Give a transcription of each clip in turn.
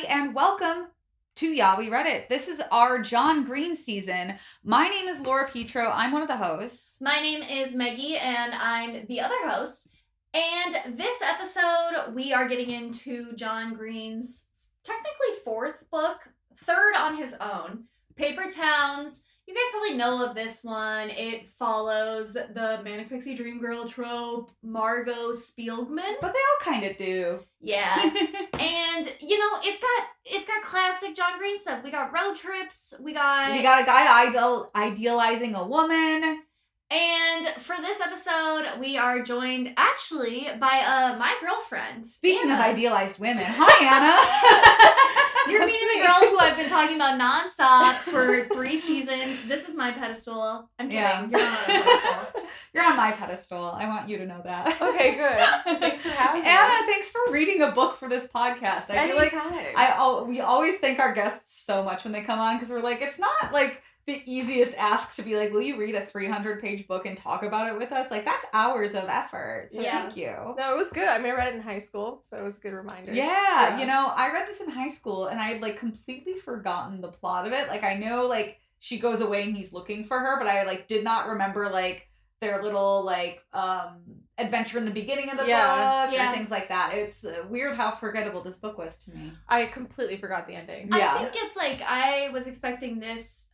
and welcome to Yeah, We Read It. This is our John Green season. My name is Laura Petro. I'm one of the hosts. My name is Meggie, and I'm the other host. And this episode, we are getting into John Green's technically fourth book, third on his own, Paper Towns. You guys probably know of this one. It follows the Manic Pixie Dream Girl trope, Margo Spielman. But they all kind of do. Yeah. And, you know, it's got classic John Green stuff. We got road trips. We got a guy idealizing a woman. And for this episode, we are joined actually by my girlfriend. Speaking of idealized women, hi Anna. You're meeting a girl who I've been talking about nonstop for 3 seasons. This is my pedestal. I'm kidding. Yeah. You're on my pedestal. You're on my pedestal. I want you to know that. Okay, good. Thanks for having me. Anna, thanks for reading a book for this podcast. I feel like we always thank our guests so much when they come on because we're like, it's not like the easiest ask to be like, will you read a 300-page book and talk about it with us? Like, that's hours of effort. So thank you. No, it was good. I mean, I read it in high school, so it was a good reminder. Yeah, you know, I read this in high school and I had like completely forgotten the plot of it. Like, I know like she goes away and he's looking for her, but I like did not remember like their little like adventure in the beginning of the book or things like that. It's weird how forgettable this book was to me. I completely forgot the ending. Yeah. I think it's like I was expecting this.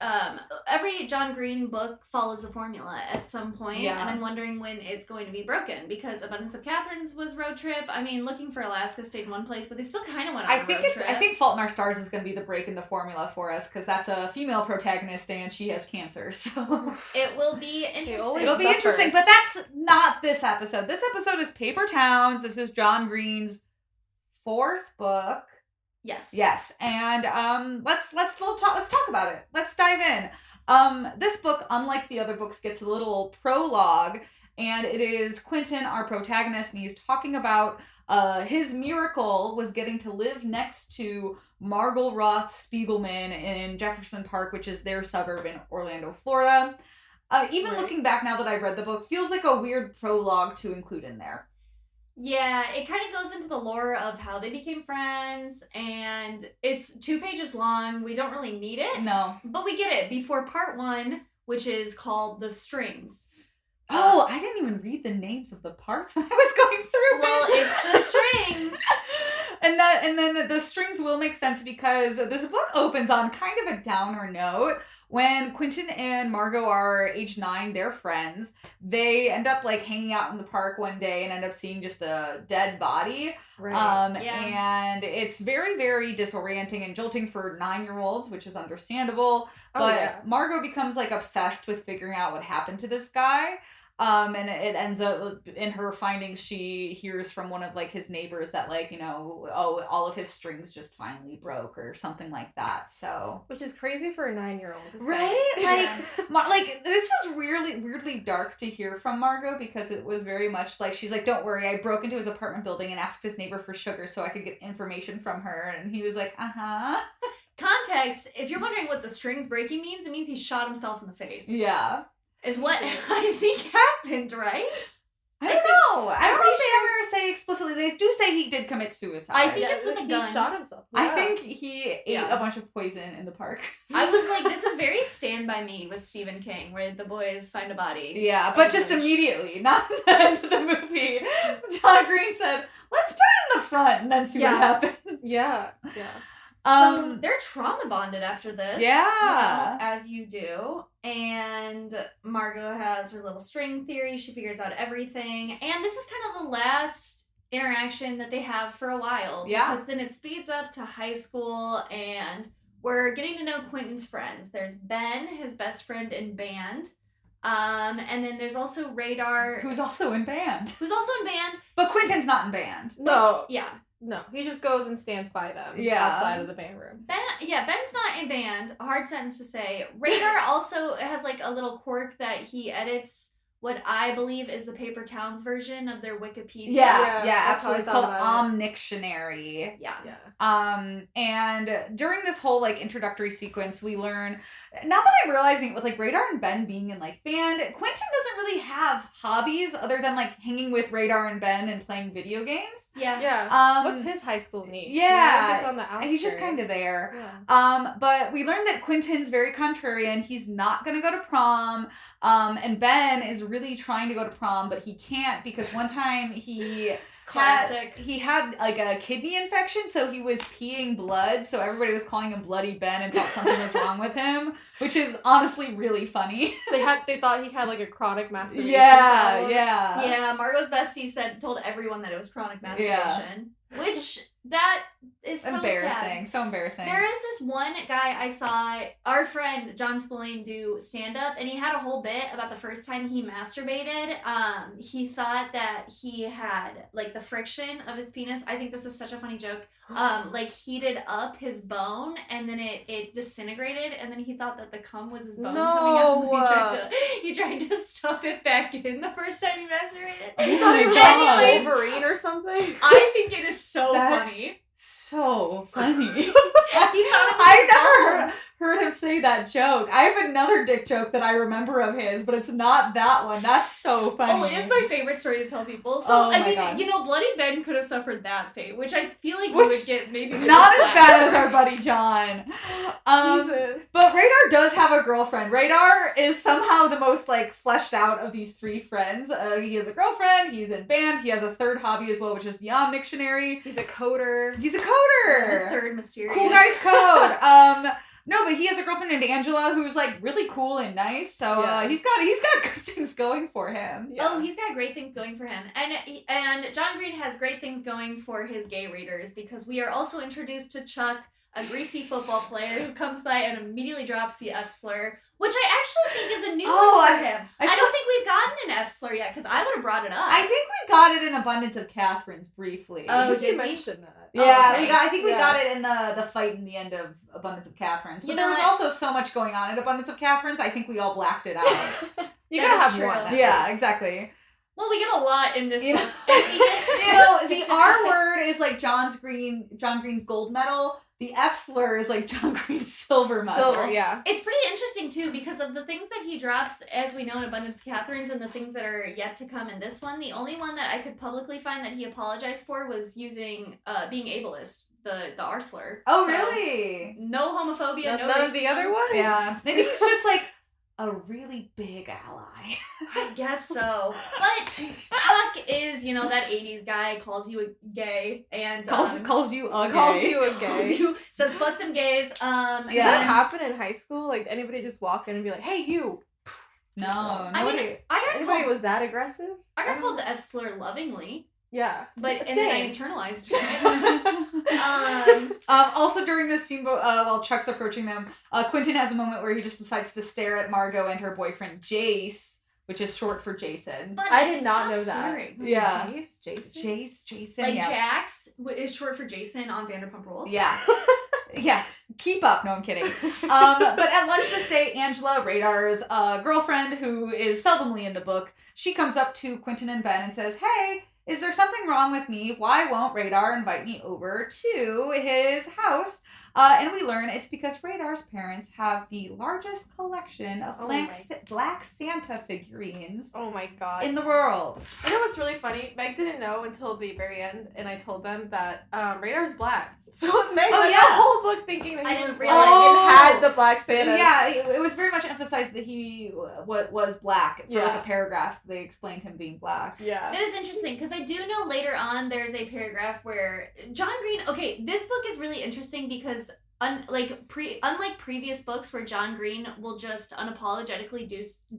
Every John Green book follows a formula at some point, and I'm wondering when it's going to be broken because Abundance of Catherine's was road trip. I mean, Looking for Alaska stayed in one place, but they still kind of went on a road trip. I think Fault in Our Stars is going to be the break in the formula for us because that's a female protagonist and she has cancer. So it will be interesting. It'll be interesting, but that's not this episode. This episode is Paper Towns. This is John Green's 4th book. Yes. And let's talk about it. Let's dive in. This book, unlike the other books, gets a little prologue, and it is Quentin, our protagonist, and he's talking about his miracle was getting to live next to Margo Roth Spiegelman in Jefferson Park, which is their suburb in Orlando, Florida. Looking back now that I've read the book, feels like a weird prologue to include in there. Yeah, it kind of goes into the lore of how they became friends, and it's 2 pages long. We don't really need it. No. But we get it before part 1, which is called The Strings. Oh, I didn't even read the names of the parts when I was going through Well, it's The Strings. And then the strings will make sense because this book opens on kind of a downer note. When Quentin and Margo are age 9, they're friends. They end up like hanging out in the park one day and end up seeing just a dead body. Right. And it's very, very disorienting and jolting for 9-year-olds, which is understandable. But Margo becomes like obsessed with figuring out what happened to this guy. And it ends up in her findings, she hears from one of like his neighbors that like, you know, all of his strings just finally broke or something like that. So, which is crazy for a 9-year-old to say. Right? Like this was weirdly dark to hear from Margo because it was very much like she's like, don't worry, I broke into his apartment building and asked his neighbor for sugar so I could get information from her, and he was like, Context, if you're wondering what the strings breaking means, it means he shot himself in the face. Yeah. Is what I think happened, right? I don't know. I don't know if they ever say explicitly. They do say he did commit suicide. I think it's with a gun. He shot himself. Yeah. I think he ate a bunch of poison in the park. I was like, this is very Stand By Me with Stephen King, where the boys find a body. Yeah, but just immediately, not at the end of the movie. John Green said, let's put it in the front and then see what happens. Yeah. So they're trauma bonded after this. Yeah. As you do. And Margo has her little string theory. She figures out everything. And this is kind of the last interaction that they have for a while. Yeah. Because then it speeds up to high school and we're getting to know Quentin's friends. There's Ben, his best friend in band. And then there's also Radar. Who's also in band. But Quentin's not in band. No. Yeah. No, he just goes and stands by them outside of the band room. Ben's not in band. A hard sentence to say. Radar also has like a little quirk that he edits what I believe is the Paper Towns version of their Wikipedia. Yeah, absolutely. It's called Omnictionary. Yeah. And during this whole like introductory sequence, we learn, now that I'm realizing with like Radar and Ben being in like band, Quentin doesn't really have have hobbies other than like hanging with Radar and Ben and playing video games. Yeah. What's his high school niche? Yeah. He's just on the outskirts. He's just kind of there. Yeah. But we learned that Quentin's very contrarian. He's not going to go to prom. And Ben is really trying to go to prom, but he can't because one time he had like a kidney infection, so he was peeing blood, so everybody was calling him Bloody Ben and thought something was wrong with him, which is honestly really funny. They thought he had like a chronic masturbation Yeah. Yeah, Margo's bestie told everyone that it was chronic masturbation. Which, that is so embarrassing. sad. So embarrassing. There is this one guy I saw, our friend John Spillane, do stand-up, and he had a whole bit about the first time he masturbated. He thought that he had, like, the friction of his penis, I think this is such a funny joke, like, heated up his bone, and then it disintegrated, and then he thought that the cum was his bone coming out. He tried to stuff it back in the first time he masturbated. He thought he was like Wolverine or something. I think it is so funny. So funny. I've never heard him say that joke. I have another dick joke that I remember of his, but it's not that one. That's so funny. Oh, it is my favorite story to tell people. So, God. You know, Bloody Ben could have suffered that fate, which I feel like you would get maybe not as bad as our buddy John. Jesus. But Radar does have a girlfriend. Radar is somehow the most, like, fleshed out of these three friends. He has a girlfriend, he's in band, he has a third hobby as well, which is the Omnictionary. He's a coder. The third mysterious. Cool guy's code. No, but he has a girlfriend named Angela who's like really cool and nice. So he's got good things going for him. Yeah. Oh, he's got great things going for him. And John Green has great things going for his gay readers because we are also introduced to Chuck, a greasy football player who comes by and immediately drops the F slur, which I actually think is a new one for him. I don't think we've gotten an F slur yet because I would have brought it up. I think we got it in Abundance of Catherine's briefly. Oh, did we mention that? Yeah, okay. I think we got it in the fight in the end of Abundance of Catherine's. But there was also so much going on in Abundance of Catherine's, I think we all blacked it out. You gotta have one. Yeah, exactly. Well, we get a lot in this book. The R word is like John Green's gold medal. The F slur is like John Green's silver medal. Silver, yeah. It's pretty interesting, too, because of the things that he drops, as we know in Abundance of Catherine's, and the things that are yet to come in this one. The only one that I could publicly find that he apologized for was using being ableist, the R slur. Oh, so, really? No homophobia, no none of the other ones? Yeah. Maybe he's just like a really big ally. I guess so. But Chuck is, that 80s guy, calls you a gay, and calls you a gay. Says fuck them gays. Did that happen in high school? Like, anybody just walk in and be like, hey, you. No. Anybody was that aggressive? I got called the F slur lovingly. Yeah. And then I internalized it. Also during this scene, while Chuck's approaching them, Quentin has a moment where he just decides to stare at Margo and her boyfriend Jace, which is short for Jason. But I did not know staring. that. Yeah. Jason? Like Jax is short for Jason on Vanderpump Rules. Yeah. Yeah. Keep up. No, I'm kidding. But at lunch this day, Angela, Radar's girlfriend, who is seldomly in the book, she comes up to Quentin and Ben and says, hey, is there something wrong with me? Why won't Radar invite me over to his house? And we learn it's because Radar's parents have the largest collection of Black Santa figurines in the world. You know what's really funny? Meg didn't know until the very end, and I told them that Radar's black. So Meg went the whole book thinking that he was black and had the Black Santa. Yeah, it was very much emphasized that he was black. For like a paragraph, they explained him being black. Yeah. It is interesting, because I do know later on there's a paragraph where John Green... Okay, this book is really interesting because unlike previous books where John Green will just unapologetically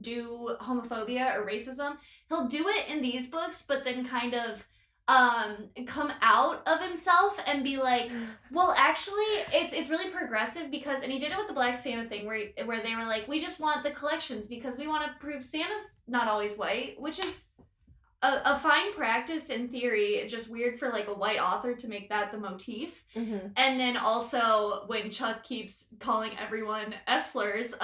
do homophobia or racism, he'll do it in these books, but then kind of come out of himself and be like, well, actually, it's really progressive because, and he did it with the Black Santa thing where they were like, we just want the collections because we want to prove Santa's not always white, which is a fine practice in theory, just weird for like a white author to make that the motif. Mm-hmm. And then also when Chuck keeps calling everyone F slurs,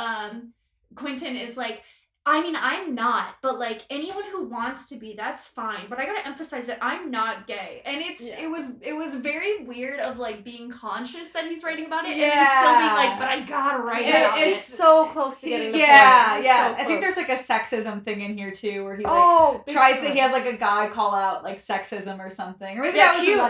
Quentin is like, I mean, I'm not, but like anyone who wants to be, that's fine. But I gotta emphasize that I'm not gay, and it was very weird of like being conscious that he's writing about it, and then still being like, but I gotta write about it. It's so close to getting the point. Yeah. I think there's like a sexism thing in here too, where he like tries to. He has like a guy call out like sexism or something, or maybe Q.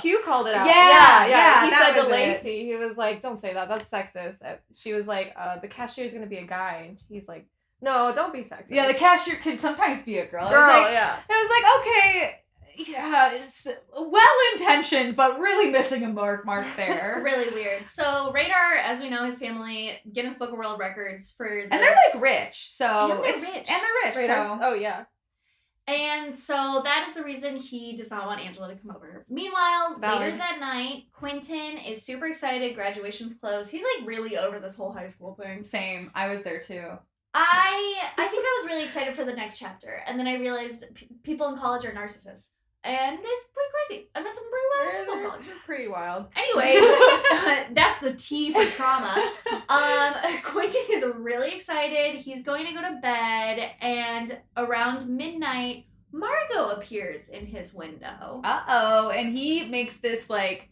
Q called it out. Yeah. He said to Lacey, he was like, "Don't say that. That's sexist." She was like, "The cashier is gonna be a guy," and he's like, "No, don't be sexist." Yeah, the cashier can sometimes be a girl. It was like, okay, yeah, it's well-intentioned, but really missing a mark there. Really weird. So, Radar, as we know, his family, Guinness Book of World Records for this. And they're like rich, so... And they're rich. Raiders. So... Oh, yeah. And so that is the reason he does not want Angela to come over. Meanwhile, later that night, Quentin is super excited. Graduation's close. He's like really over this whole high school thing. Same. I was there too. I think I was really excited for the next chapter, and then I realized people in college are narcissists, and it's pretty crazy. I met some pretty wild people in college. They're pretty wild. Anyways, that's the T for trauma. Quentin is really excited. He's going to go to bed, and around midnight, Margo appears in his window. Uh-oh, and he makes this like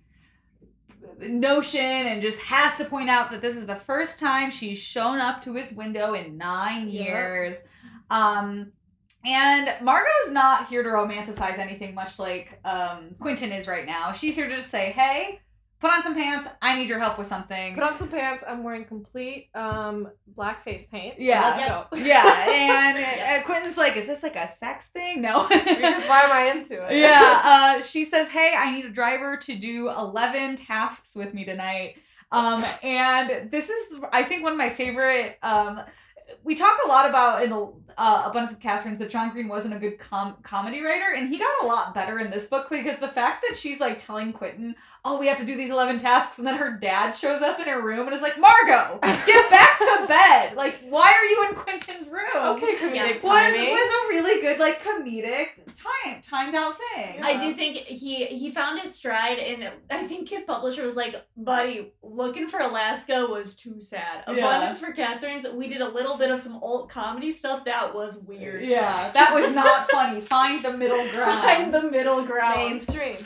notion and just has to point out that this is the first time she's shown up to his window in 9 years. And Margo's not here to romanticize anything, much like Quentin is right now. She's here to just say, hey, put on some pants. I need your help with something. Put on some pants. I'm wearing complete black face paint. Yeah. Let's go. Yeah. And Quentin's like, is this like a sex thing? No. Because why am I into it? Yeah. She says, hey, I need a driver to do 11 tasks with me tonight. And this is, I think, one of my favorite... we talk a lot about in the Abundance of Catherines that John Green wasn't a good comedy writer, and he got a lot better in this book because the fact that she's like telling Quentin, oh, we have to do these 11 tasks, and then her dad shows up in her room and is like, Margo, get back to bed. Like, why are you in Quentin's room? Okay, comedic timing. Was a really good, like, comedic timed out thing. I do think he found his stride, and I think his publisher was like, buddy, looking for Alaska was too sad. Abundance for Catherines, we did a little bit of some old comedy stuff that was weird. Yeah, that was not funny. Find the middle ground. Find the middle ground. Mainstream.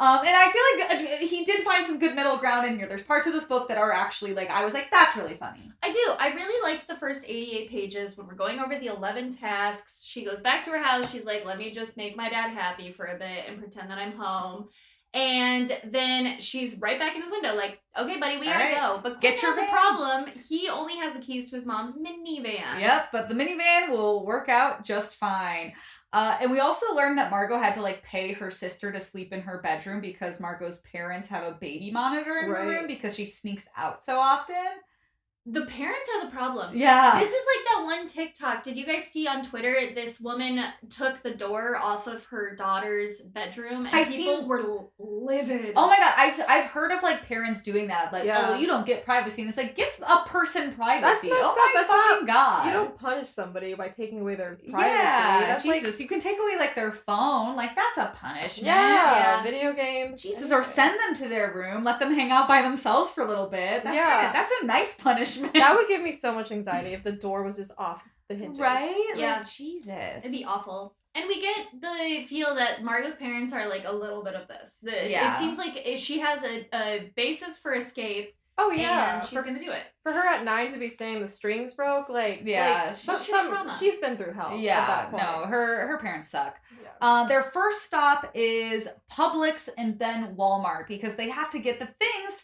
And I feel like he did find some good middle ground in here. There's parts of this book that are actually, like, I was like, that's really funny. I do. I really liked the first 88 pages when we're going over the 11 tasks. She goes back to her house. She's like, let me just make my dad happy for a bit and pretend that I'm home. And then she's right back in his window like, okay, buddy, we gotta go. But Quentin has a problem. He only has the keys to his mom's minivan. Yep, but the minivan will work out just fine. And we also learned that Margo had to, like, pay her sister to sleep in her bedroom because Margo's parents have a baby monitor in her room because she sneaks out so often. The parents are the problem. Yeah. This is like that one TikTok. Did you guys see on Twitter, this woman took the door off of her daughter's bedroom and people were livid. Oh my god, I've heard of, like, parents doing that. Like, oh, you don't get privacy. And it's like, give a person privacy. That's oh my fucking god. You don't punish somebody by taking away their privacy. Yeah, that's Jesus. like, you can take away, like, their phone. Like, that's a punishment. Yeah. Video games. Jesus, or send them to their room. Let them hang out by themselves for a little bit. That's a nice punishment. That would give me so much anxiety if the door was just off the hinges. Right? Yeah. Like, Jesus. It'd be awful. And we get the feel that Margo's parents are like a little bit of this. It seems like she has a basis for escape. Oh, yeah. And she's going to do it. For her at 9 to be saying the strings broke, like, she's been through hell at that point. No, her parents suck. Yeah. Their first stop is Publix and then Walmart because they have to get the things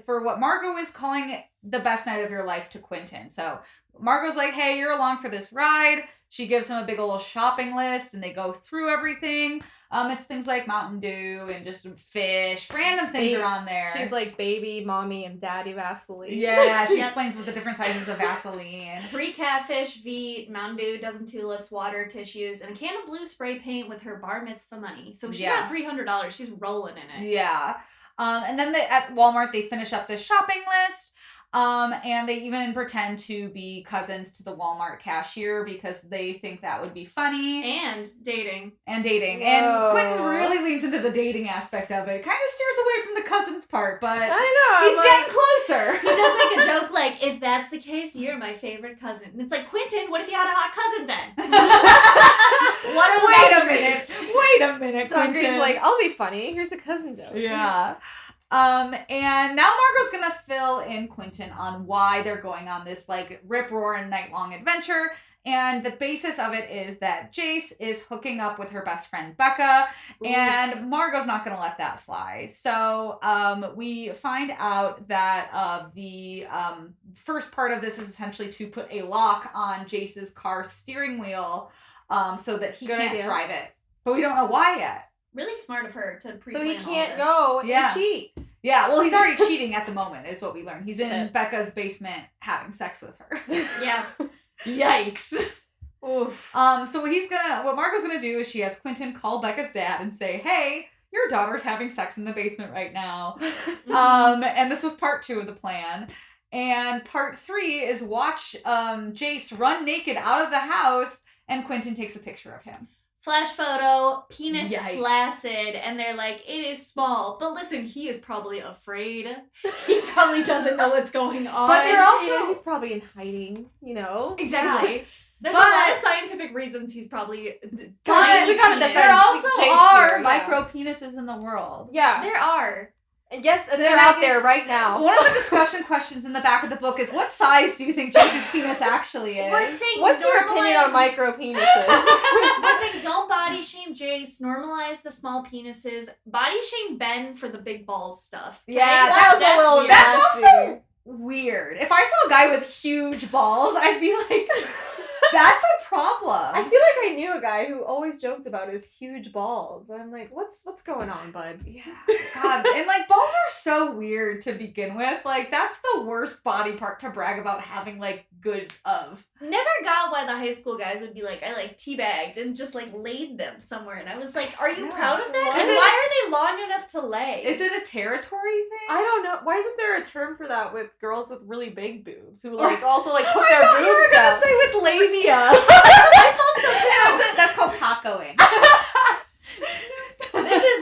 for what Margo is calling the best night of your life to Quentin. So Margo's like, hey, you're along for this ride. She gives him a big old shopping list and they go through everything. It's things like Mountain Dew and just fish. Random things are on there. She's like baby, mommy, and daddy Vaseline. Yeah, she explains what the different sizes of Vaseline. 3 catfish, Veet, Mountain Dew, dozen tulips, water, tissues, and a can of blue spray paint with her bar mitzvah money. So she got $300. She's rolling in it. Yeah. And then at Walmart, they finish up this shopping list. And they even pretend to be cousins to the Walmart cashier because they think that would be funny. And dating. And dating. Whoa. And Quentin really leans into the dating aspect of it. Kind of steers away from the cousins part, but I know. he's getting closer. He does make a joke like, if that's the case, you're my favorite cousin. And it's like, Quentin, what if you had a hot cousin then? What are the Wait a minute, John Quentin. Green's like, I'll be funny. Here's a cousin joke. Yeah. And now Margo's gonna fill in Quentin on why they're going on this like rip-roaring night-long adventure. And the basis of it is that Jace is hooking up with her best friend Becca, and Margo's not gonna let that fly. So we find out that the first part of this is essentially to put a lock on Jace's car steering wheel so that he can't drive it. But we don't know why yet. Really smart of her to pre-plan So he all can't this. go and cheat. Yeah, well, he's already cheating at the moment, is what we learn. He's in Becca's basement having sex with her. Yeah. Yikes. Oof. So what Margo's gonna do is she has Quentin call Becca's dad and say, hey, your daughter's having sex in the basement right now. And this was part 2 of the plan. And part 3 is watch Jace run naked out of the house, and Quentin takes a picture of him. Flash photo, penis Yikes. flaccid, and they're like, it is small. But listen, he is probably afraid. He probably doesn't know what's going on. But they're also he's probably in hiding, you know? Exactly. Yeah. There's a lot of scientific reasons he's probably... But we gotta defend there also Jace are here, micro penises in the world. Yeah. There are. And yes, they're out there right now. One of the discussion questions in the back of the book is, what size do you think Jace's penis actually is? We're saying what's your opinion on micro penises? We're saying don't body shame Jace, normalize the small penises, body shame Ben for the big balls stuff. Okay? Yeah, that was a little weird. That's also weird. If I saw a guy with huge balls, I'd be like, that's a problem. I feel like I knew a guy who always joked about his huge balls. I'm like, what's going on, bud? Yeah. God, and like balls are so weird to begin with. Like that's the worst body part to brag about having like good of. Never got why the high school guys would be like, I like teabagged and just like laid them somewhere. And I was like, are you proud of that? And why are they long enough to lay? Is it a territory thing? I don't know. Why isn't there a term for that with girls with really big boobs who like also like put their boobs you were down? gonna say with labia. I thought so too. That's called tacoing.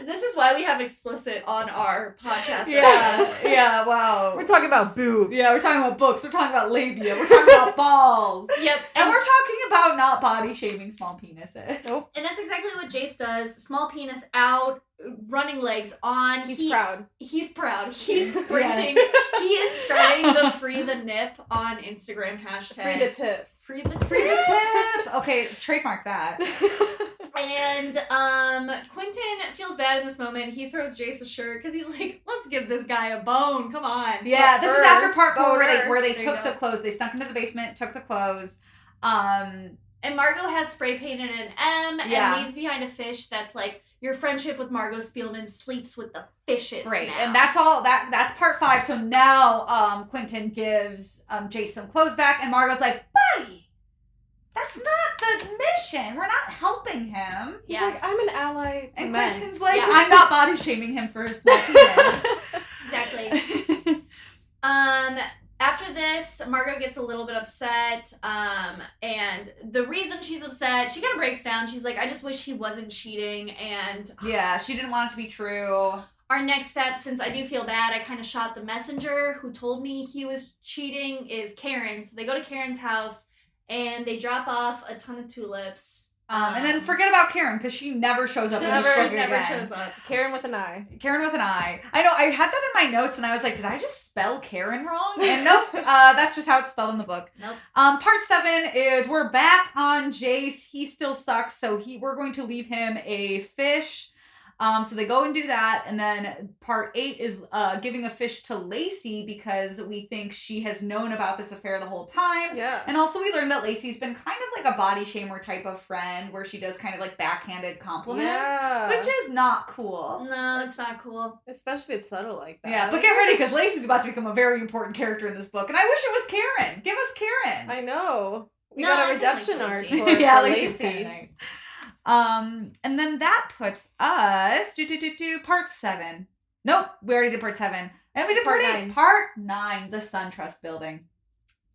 This is why we have explicit on our podcast. Yeah, wow. We're talking about boobs. Yeah, we're talking about books. We're talking about labia. We're talking about balls. Yep. And we're talking about not body shaming small penises. Nope. And that's exactly what Jace does. Small penis out, running legs on. He's proud. He's proud. He's sprinting. He is starting the free the nip on Instagram hashtag. Free the tip. Free the tip. Free the tip. Okay, trademark that. And Quentin feels bad in this moment. He throws Jace a shirt because he's like, let's give this guy a bone. Come on. Yeah, this is after part 4 where they There took you go. the clothes. They snuck into the basement, took the clothes. And Margo has spray painted an M and leaves behind a fish that's like, your friendship with Margo Spielman sleeps with the fishes. Right, now. and that's all. That's part 5. So now Quentin gives Jace some clothes back, and Margo's like, buddy, that's not the mission. We're not helping him. He's like, I'm an ally to And men. Quentin's like, Yeah. I'm not body shaming him for his small penis. Exactly. After this, Margo gets a little bit upset, and the reason she's upset, she kind of breaks down. She's like, I just wish he wasn't cheating, and Yeah, she didn't want it to be true. our next step, since I do feel bad, I kind of shot the messenger who told me he was cheating, is Karen. So they go to Karen's house, and they drop off a ton of tulips. And then forget about Karen, because she never shows up in this book never again. shows up. Karen with an eye. Karen with an I. I know, I had that in my notes, and I was like, did I just spell Karen wrong? And nope, that's just how it's spelled in the book. Nope. Part 7 is we're back on Jace. He still sucks, so we're going to leave him a fish. So they go and do that, and then part 8 is giving a fish to Lacey because we think she has known about this affair the whole time. Yeah. And also we learned that Lacey's been kind of like a body shamer type of friend where she does kind of like backhanded compliments, Yeah. which is not cool. No, it's not cool. Especially if it's subtle like that. Yeah, but get ready because Lacey's about to become a very important character in this book, and I wish it was Karen. Give us Karen. I know. We No, got I a kinda redemption like arc Lacey. for Yeah, for Lacey's Lacey. kinda nice. And then that puts us part 7. Nope, we already did part 7. And we did part 9, the SunTrust building.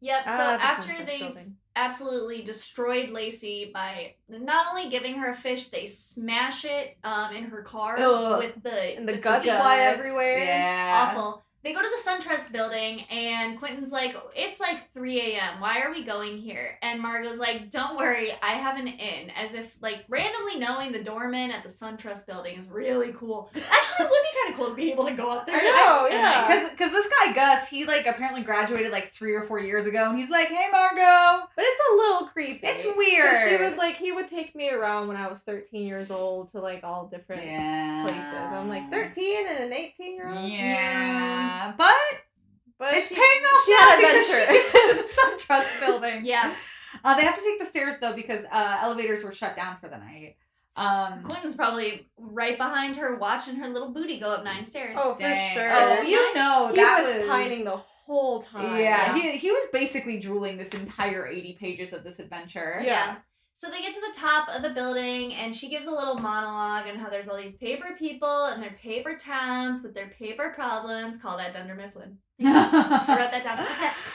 Yep, so after they absolutely destroyed Lacey by not only giving her a fish, they smash it in her car with the guts fly everywhere. Yeah. Awful. They go to the SunTrust building, and Quentin's like, it's like 3 a.m. Why are we going here? And Margo's like, don't worry, I have an in. As if, like, randomly knowing the doorman at the SunTrust building is really cool. Actually, it would be kind of cool to be able to go up there. I know, yeah. Because this guy, Gus, he, like, apparently graduated, like, 3 or 4 years ago, and he's like, hey, Margo. But it's a little creepy. It's weird. She was like, he would take me around when I was 13 years old to, like, all different places. I'm like, 13 and an 18-year-old? Yeah. But it's paying off. She had adventure. She gets into the SunTrust building. Yeah. They have to take the stairs, though, because elevators were shut down for the night. Quentin's probably right behind her, watching her little booty go up 9 stairs. Oh, for sure. Oh, you know, he was pining the whole time. Yeah, he was basically drooling this entire 80 pages of this adventure. Yeah. So they get to the top of the building, and she gives a little monologue on how there's all these paper people and their paper towns with their paper problems. Call that Dunder Mifflin. I wrote that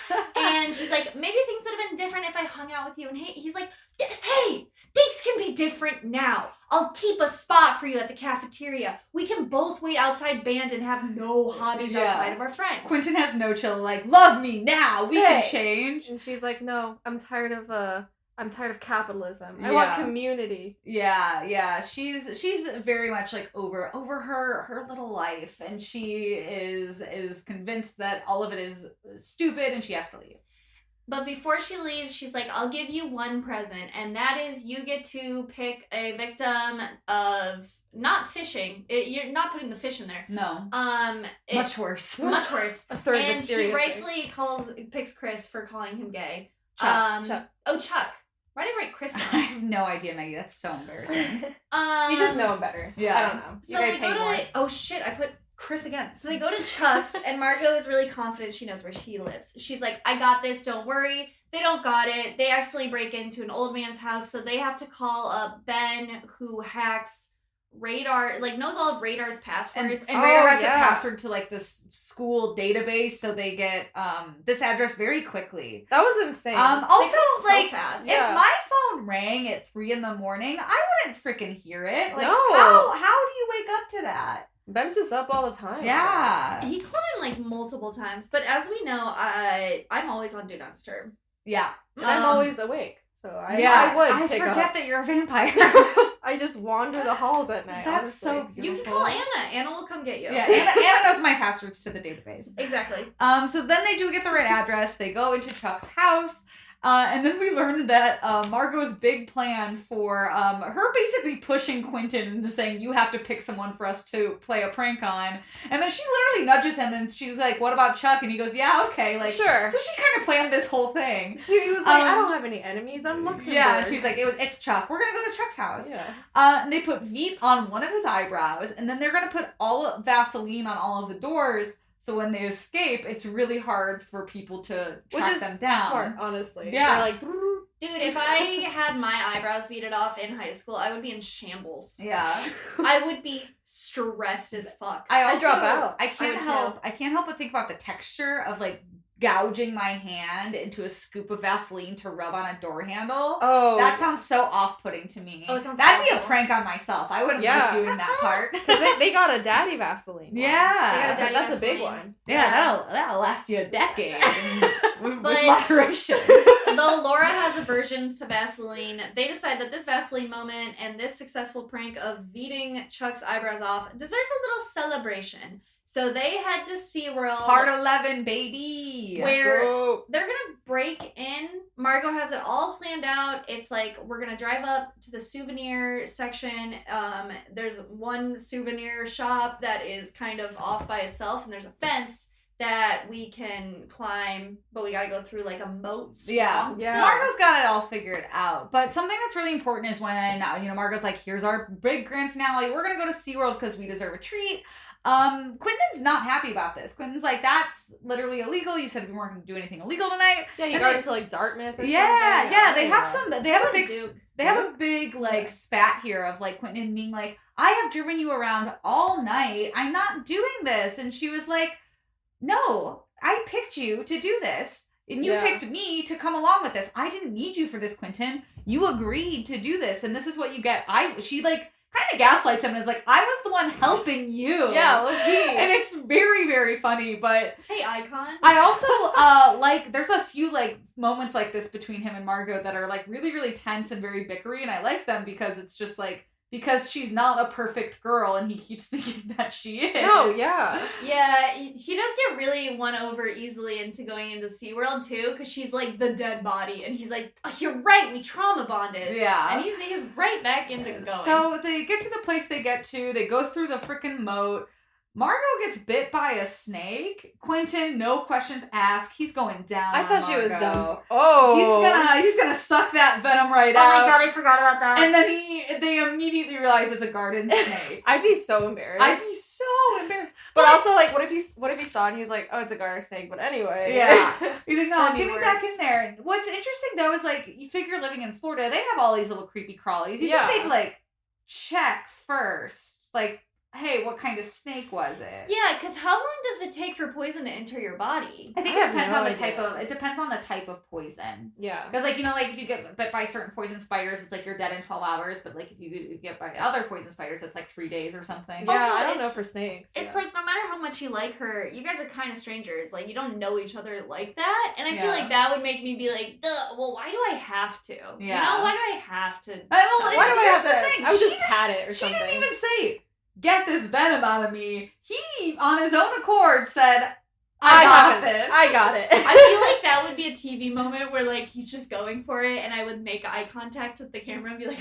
down. And she's like, maybe things would have been different if I hung out with you. And he's like, hey, things can be different now. I'll keep a spot for you at the cafeteria. We can both wait outside band and have no hobbies outside of our friends. Quentin has no chill, like, love me now. We can change. And she's like, no, I'm tired of capitalism. I want community. Yeah. She's very much like over her little life, and she is convinced that all of it is stupid and she has to leave. But before she leaves, she's like, I'll give you one present, and that is you get to pick a victim of not fishing. You're not putting the fish in there. No. Much worse. Much worse. A third and mysterious. he rightfully picks Chris for calling him gay. Chuck. Oh, Chuck. Why did I write Chris? I have no idea, Maggie. That's so embarrassing. You just know him better. Yeah. I don't know. So they go to... Oh, shit. I put Chris again. So they go to Chuck's, and Margo is really confident she knows where he lives. She's like, I got this. Don't worry. They don't got it. They accidentally break into an old man's house, so they have to call up Ben, who hacks Radar, like, knows all of Radar's passwords. And Radar has a password to, like, this school database, so they get this address very quickly. That was insane. Also, like, fast. if my phone rang at 3 a.m, I wouldn't freaking hear it. Like, no. How do you wake up to that? Ben's just up all the time. Yeah. He called him, like, multiple times, but as we know, I'm always on Do Not Disturb. Yeah. I'm always awake, so I would pick up. I forget that you're a vampire. I just wander the halls at night. That's honestly. so beautiful. You can call Anna. Anna will come get you. Yeah, Anna knows my passwords to the database. Exactly. So then they do get the right address. They go into Chuck's house. And then we learned that Margo's big plan for her basically pushing Quentin into saying, you have to pick someone for us to play a prank on. And then she literally nudges him and she's like, what about Chuck? And he goes, yeah, okay. Like, sure. So she kind of planned this whole thing. She was like, I don't have any enemies. I'm Luxembourg. Yeah, she's like, it's Chuck. We're going to go to Chuck's house. Yeah. And they put Veep on one of his eyebrows. And then they're going to put all Vaseline on all of the doors. So when they escape, it's really hard for people to track them down. Smart, honestly. Yeah. They're like, dude, if I had my eyebrows beaded off in high school, I would be in shambles. Yeah. I would be stressed as fuck. I drop out. I can't help but think about the texture of, like, gouging my hand into a scoop of Vaseline to rub on a door handle. Oh. That sounds so off-putting to me. Oh, it sounds That'd awful. be a prank on myself. I wouldn't like doing that part. Because they got a daddy Vaseline. Yeah. That's a big one. Yeah, that'll last you a decade. with But- moderation. Though Laura has aversions to Vaseline, they decide that this Vaseline moment and this successful prank of beating Chuck's eyebrows off deserves a little celebration. So they head to SeaWorld. Part 11, baby. Where they're going to break in. Margo has it all planned out. It's like, we're going to drive up to the souvenir section. There's one souvenir shop that is kind of off by itself, and there's a fence that we can climb, but we got to go through like a moat swamp. Yeah. Margo's got it all figured out. But something that's really important is when, Margo's like, here's our big grand finale. We're going to go to SeaWorld because we deserve a treat. Quentin's not happy about this. Quentin's like, that's literally illegal. You said we weren't going to do anything illegal tonight. Yeah, you got into like Dartmouth or something. Yeah, they have a big like spat here of like Quentin being like, I have driven you around all night. I'm not doing this. And she was like, no, I picked you to do this. And you picked me to come along with this. I didn't need you for this, Quentin. You agreed to do this, and this is what you get. She like kind of gaslights him and is like, I was the one helping you. Yeah, look and it's very, very funny. But hey, icon. I also like there's a few like moments like this between him and Margo that are like really, really tense and very bickery, and I like them because it's just like because she's not a perfect girl and he keeps thinking that she is. No, yeah. Yeah, he does get really won over easily into going into SeaWorld too, because she's like the dead body, and he's like, oh, you're right, we trauma bonded. Yeah. And he's right back into going. So they get to the place they get to, they go through the freaking moat. Margo gets bit by a snake. Quentin, no questions asked. He's going down. I thought she was Margo. dumb. Oh. He's gonna suck that venom right out. Oh my god, I forgot about that. And then they immediately realize it's a garden snake. I'd be so embarrassed. I'd be so embarrassed. But also, like, what if he saw it and he's like, oh, it's a garter snake, but anyway. Yeah. He's like, no, That'd get be me back worse. in there. What's interesting, though, is, like, you figure living in Florida, they have all these little creepy crawlies. You think they'd, like, check first. Like, hey, what kind of snake was it? Yeah, because how long does it take for poison to enter your body? I think it depends on the type of. It depends on the type of poison. Yeah. Because like like if you get bit by certain poison spiders, it's like you're dead in 12 hours. But like if you get by other poison spiders, it's like 3 days or something. Yeah, Also, I don't know for snakes. It's like no matter how much you like her, you guys are kind of strangers. Like you don't know each other like that, and I feel like that would make me be like, duh. Well, why do I have to? Yeah. You know, why do I have to? Why do I have to? to? I would just pat it or something. She didn't even say, get this venom out of me. He, on his own accord, said, I got this. I got it. I feel like that would be a TV moment where like he's just going for it, and I would make eye contact with the camera and be like,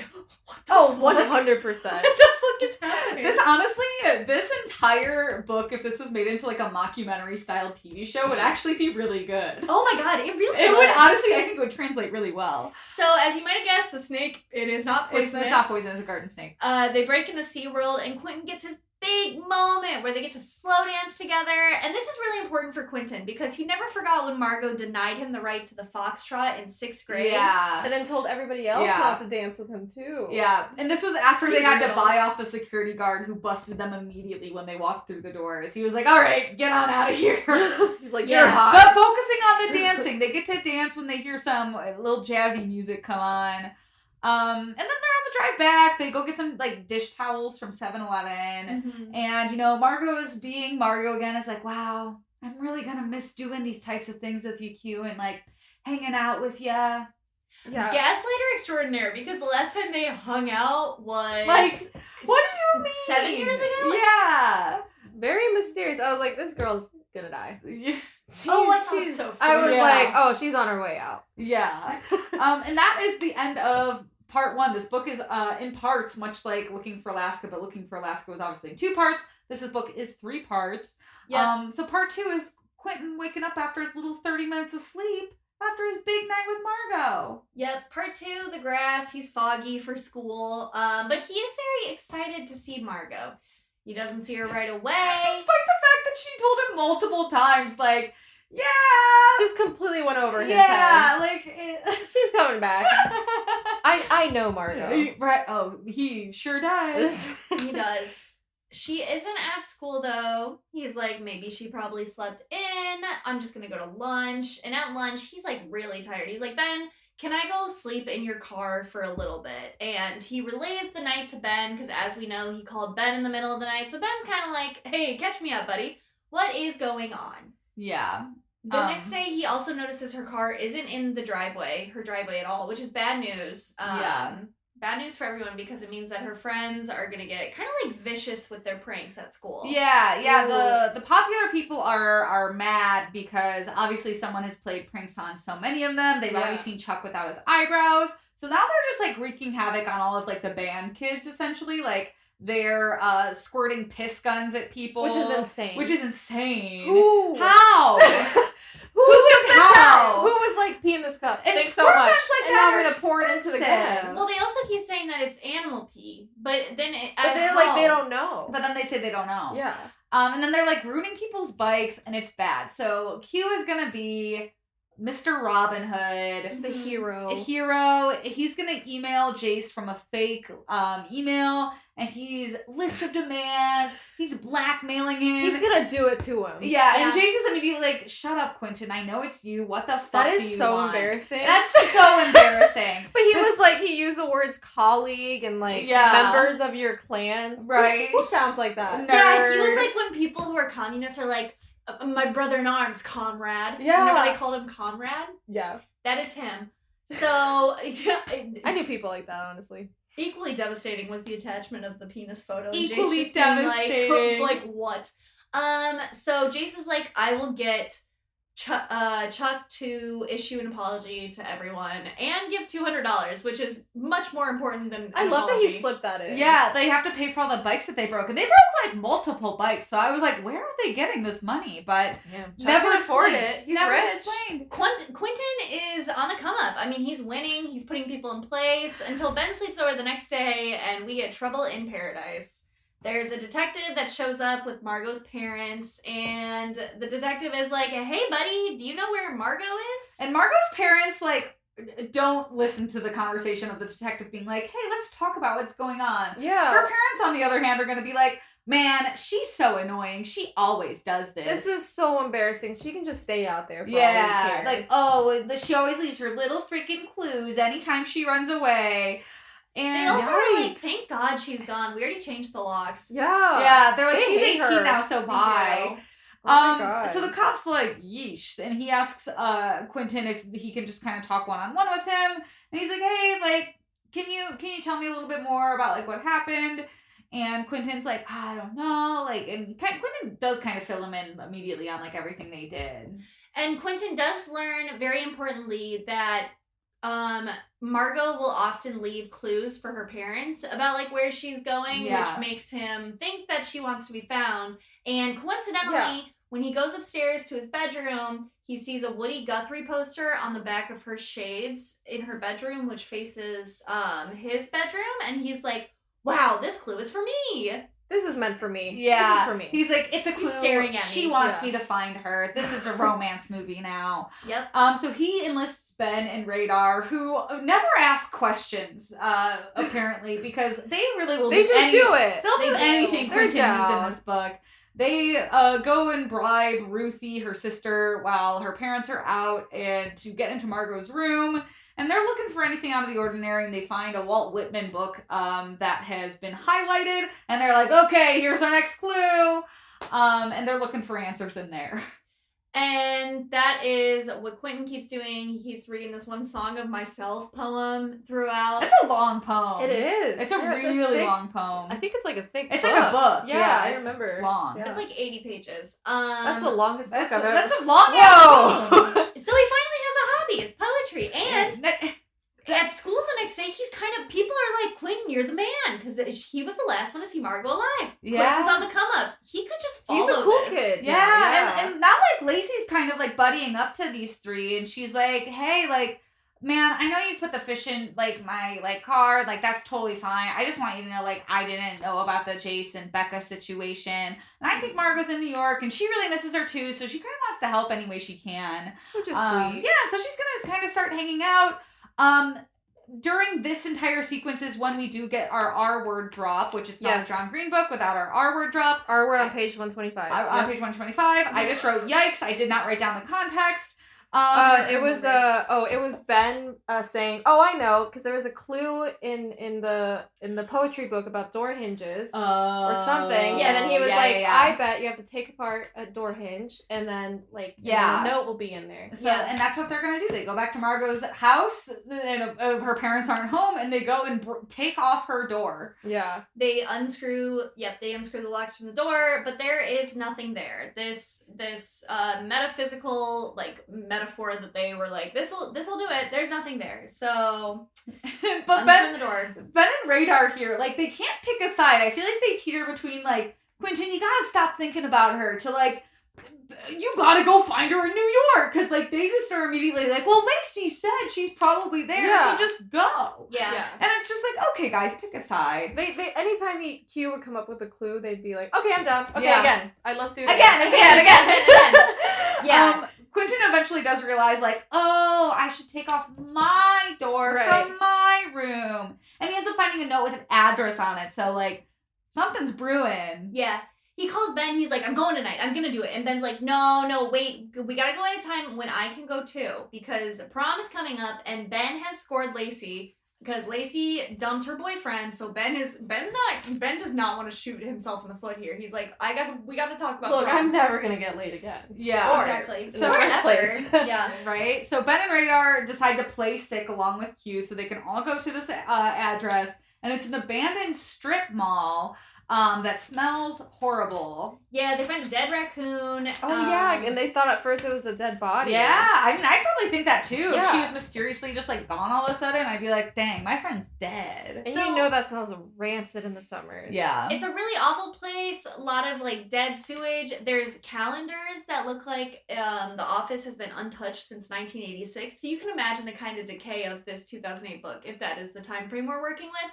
oh, what the 100%. What the fuck is happening? This honestly, this entire book, if this was made into like a mockumentary style TV show, would actually be really good. Oh my god, it really It would. would honestly, I think it would translate really well. So, as you might have guessed, the snake, it is not poisonous. It's not poisonous, it's a garden snake. They break into SeaWorld, and Quentin gets his big moment where they get to slow dance together. And this is really important for Quentin because he never forgot when Margo denied him the right to the foxtrot in 6th grade. Yeah. And then told everybody else not to dance with him too. Yeah. And this was after they had to buy off the security guard who busted them immediately when they walked through the doors. He was like, all right, get on out of here. He's like, you're hot. But focusing on the dancing. They get to dance when they hear some little jazzy music come on. And then they're on the drive back. They go get some like dish towels from 7-Eleven. Mm-hmm. And, Margo's being Margo again. It's like, wow, I'm really going to miss doing these types of things with you, Q, and like hanging out with ya. Yeah. Gaslighter extraordinaire, because the last time they hung out was like, what do you mean? 7 years ago? Yeah. Very mysterious. I was like, this girl's gonna die. Yeah. I was like, oh, she's on her way out. Yeah. And that is the end of part 1. This book is in parts, much like Looking for Alaska, but Looking for Alaska was obviously in 2 parts. This book is 3 parts. Yep. So part 2 is Quentin waking up after his little 30 minutes of sleep after his big night with Margo. Yep, part 2, the grass. He's foggy for school, but he is very excited to see Margo. He doesn't see her right away. Despite the fact that she told him multiple times, like, yeah. Just completely went over his head. Yeah, like. She's coming back. I know Margo. Right. Oh, he sure does. He does. She isn't at school, though. He's like, maybe she probably slept in. I'm just going to go to lunch. And at lunch, he's like really tired. He's like, Ben, can I go sleep in your car for a little bit? And he relays the night to Ben, because as we know, he called Ben in the middle of the night. So Ben's kind of like, hey, catch me up, buddy. What is going on? Yeah. The next day, he also notices her car isn't in her driveway at all, which is bad news. Bad news for everyone, because it means that her friends are going to get kind of like vicious with their pranks at school. Yeah. The popular people are mad because obviously someone has played pranks on so many of them. They've already seen Chuck without his eyebrows. So now they're just like wreaking havoc on all of like the band kids, essentially. Like they're squirting piss guns at people. Which is insane. Who? How? Who was like, pee in this cup? And Thanks so much. Like and now I'm gonna pour it into the can. Well, they also keep saying that it's animal pee, but then they're like, they don't know. But then they say they don't know. Yeah. And then they're like ruining people's bikes, and it's bad. So Q is gonna be Mr. Robin Hood, the hero. He's gonna email Jace from a fake email, and he's list of demands. He's blackmailing him. He's gonna do it to him. Yeah, and Jace is immediately like, "Shut up, Quentin. I know it's you. What the fuck? That do is you so want?" embarrassing. That's so embarrassing. But he used the words colleague and members of your clan. Right? Who sounds like that? Nerd. Yeah, he was like when people who are communists are like, my brother in arms, comrade. Yeah. Whenever they called him comrade. Yeah. That is him. So, I knew people like that, honestly. Equally devastating was the attachment of the penis photo. Equally Jace just devastating. being like what? So Jace is like, I will get Chuck to issue an apology to everyone and give $200, which is much more important than I love that he slipped that in. Yeah, they have to pay for all the bikes that they broke, and they broke like multiple bikes. So I was like, where are they getting this money? But never afford it. He's never rich. Explained. Quentin is on the come up. I mean, he's winning. He's putting people in place until Ben sleeps over the next day, and we get trouble in paradise. There's a detective that shows up with Margo's parents, and the detective is like, "Hey, buddy, do you know where Margo is?" And Margo's parents, like, don't listen to the conversation of the detective being like, "Hey, let's talk about what's going on." Yeah. Her parents, on the other hand, are going to be like, "Man, she's so annoying. She always does this. This is so embarrassing. She can just stay out there for all we care." Like, she always leaves her little freaking clues anytime she runs away." And they also are like, "Thank God she's gone. We already changed the locks." Yeah, they're like, They "She's hate 18 her. now, so bye." Oh my God. So the cop's like, "Yeesh," and he asks Quentin if he can just kind of talk one-on-one with him, and he's like, "Hey, like, can you tell me a little bit more about like what happened?" And Quentin's like, "I don't know," like, and Quentin does kind of fill him in immediately on like everything they did. And Quentin does learn, very importantly, that Margo will often leave clues for her parents about like where she's going, which makes him think that she wants to be found. And coincidentally, when he goes upstairs to his bedroom, he sees a Woody Guthrie poster on the back of her shades in her bedroom, which faces his bedroom, and he's like, "Wow, this clue is for me. This is meant for me. Yeah. This is for me." He's like, "It's a clue. He's staring at me. She wants me to find her. This is a romance movie now." Yep. So he enlists Ben and Radar, who never ask questions, apparently, because they really will They just do it. They'll do anything They're Quentin needs in down. this book. They go and bribe Ruthie, her sister, while her parents are out, and to get into Margo's room. And they're looking for anything out of the ordinary, and they find a Walt Whitman book that has been highlighted, and they're like, "Okay, here's our next clue." And they're looking for answers in there. And that is what Quentin keeps doing. He keeps reading this one Song of Myself poem throughout. It's a long poem. It is. It's a really long poem. I think it's like a thick book. It's like a book. Yeah, I it's remember. Long. Yeah. It's like 80 pages. That's the longest book I've ever... That's a long Whoa! So he finally has a hobby. It's poetry. And at school the next day, he's kind of... People are like, "Quentin, you're the man." Because he was the last one to see Margo alive. Yeah. Quentin's on the come up. He could just follow He's a cool this. kid. Yeah. And now, like, Lacey's kind of, like, buddying up to these three, and she's like, "Hey, like, man, I know you put the fish in, like, my, like, car. Like, that's totally fine. I just want you to know, like, I didn't know about the Jace and Becca situation. And I think Margo's in New York, and she really misses her, too, so she kind of wants to help any way she can." Which is sweet. Yeah, so she's gonna kind of start hanging out. During this entire sequence is when we do get our R-word drop, which it's not a John Green book without our R-word drop. R-word on page 125. On page 125. I just wrote, "Yikes," I did not write down the context. It was Ben saying, "Oh, I know," because there was a clue in the poetry book about door hinges or something. Yes. And then he was Yeah. "I bet you have to take apart a door hinge, and then a note will be in there." So and that's what they're gonna do. They go back to Margo's house, and her parents aren't home, and they go and take off her door. Yeah. They unscrew the locks from the door, but there is nothing there. This metaphysical, like, metaphor that they were like, this'll do it. There's nothing there. So But Ben the door. Ben and Radar here, like, they can't pick a side. I feel like they teeter between, like, "Quentin, you gotta stop thinking about her," to, like, "You gotta go find her in New York," because, like, they just are immediately like, "Well, Lacey said she's probably there, so just go." Yeah. And it's just like, okay, guys, pick a side. They anytime Q would come up with a clue, they'd be like, "Okay, I'm done. Okay, Yeah. again. Let's do it Again. Yeah. Quentin eventually does realize, like, oh, I should take off my door from my room. And he ends up finding a note with an address on it. So, like, something's brewing. Yeah. He calls Ben. He's like, I'm going tonight. I'm going to do it. And Ben's like, no, wait. We got to go at a time when I can go too. Because prom is coming up and Ben has scored Lacey. Because Lacey dumped her boyfriend, so Ben does not want to shoot himself in the foot here. He's like, we got to talk about Look, prom. I'm never going to get laid again. Yeah. Exactly. So first place. Yeah. Right? So Ben and Radar decide to play sick along with Q so they can all go to this address. And it's an abandoned strip mall that smells horrible. Yeah, they find a dead raccoon. Oh, yeah, and they thought at first it was a dead body. Yeah, I mean, I'd probably think that too. Yeah. If she was mysteriously just, like, gone all of a sudden, I'd be like, dang, my friend's dead. And you know that smells rancid in the summers. Yeah. It's a really awful place. A lot of, like, dead sewage. There's calendars that look like the office has been untouched since 1986. So you can imagine the kind of decay of this 2008 book, if that is the time frame we're working with.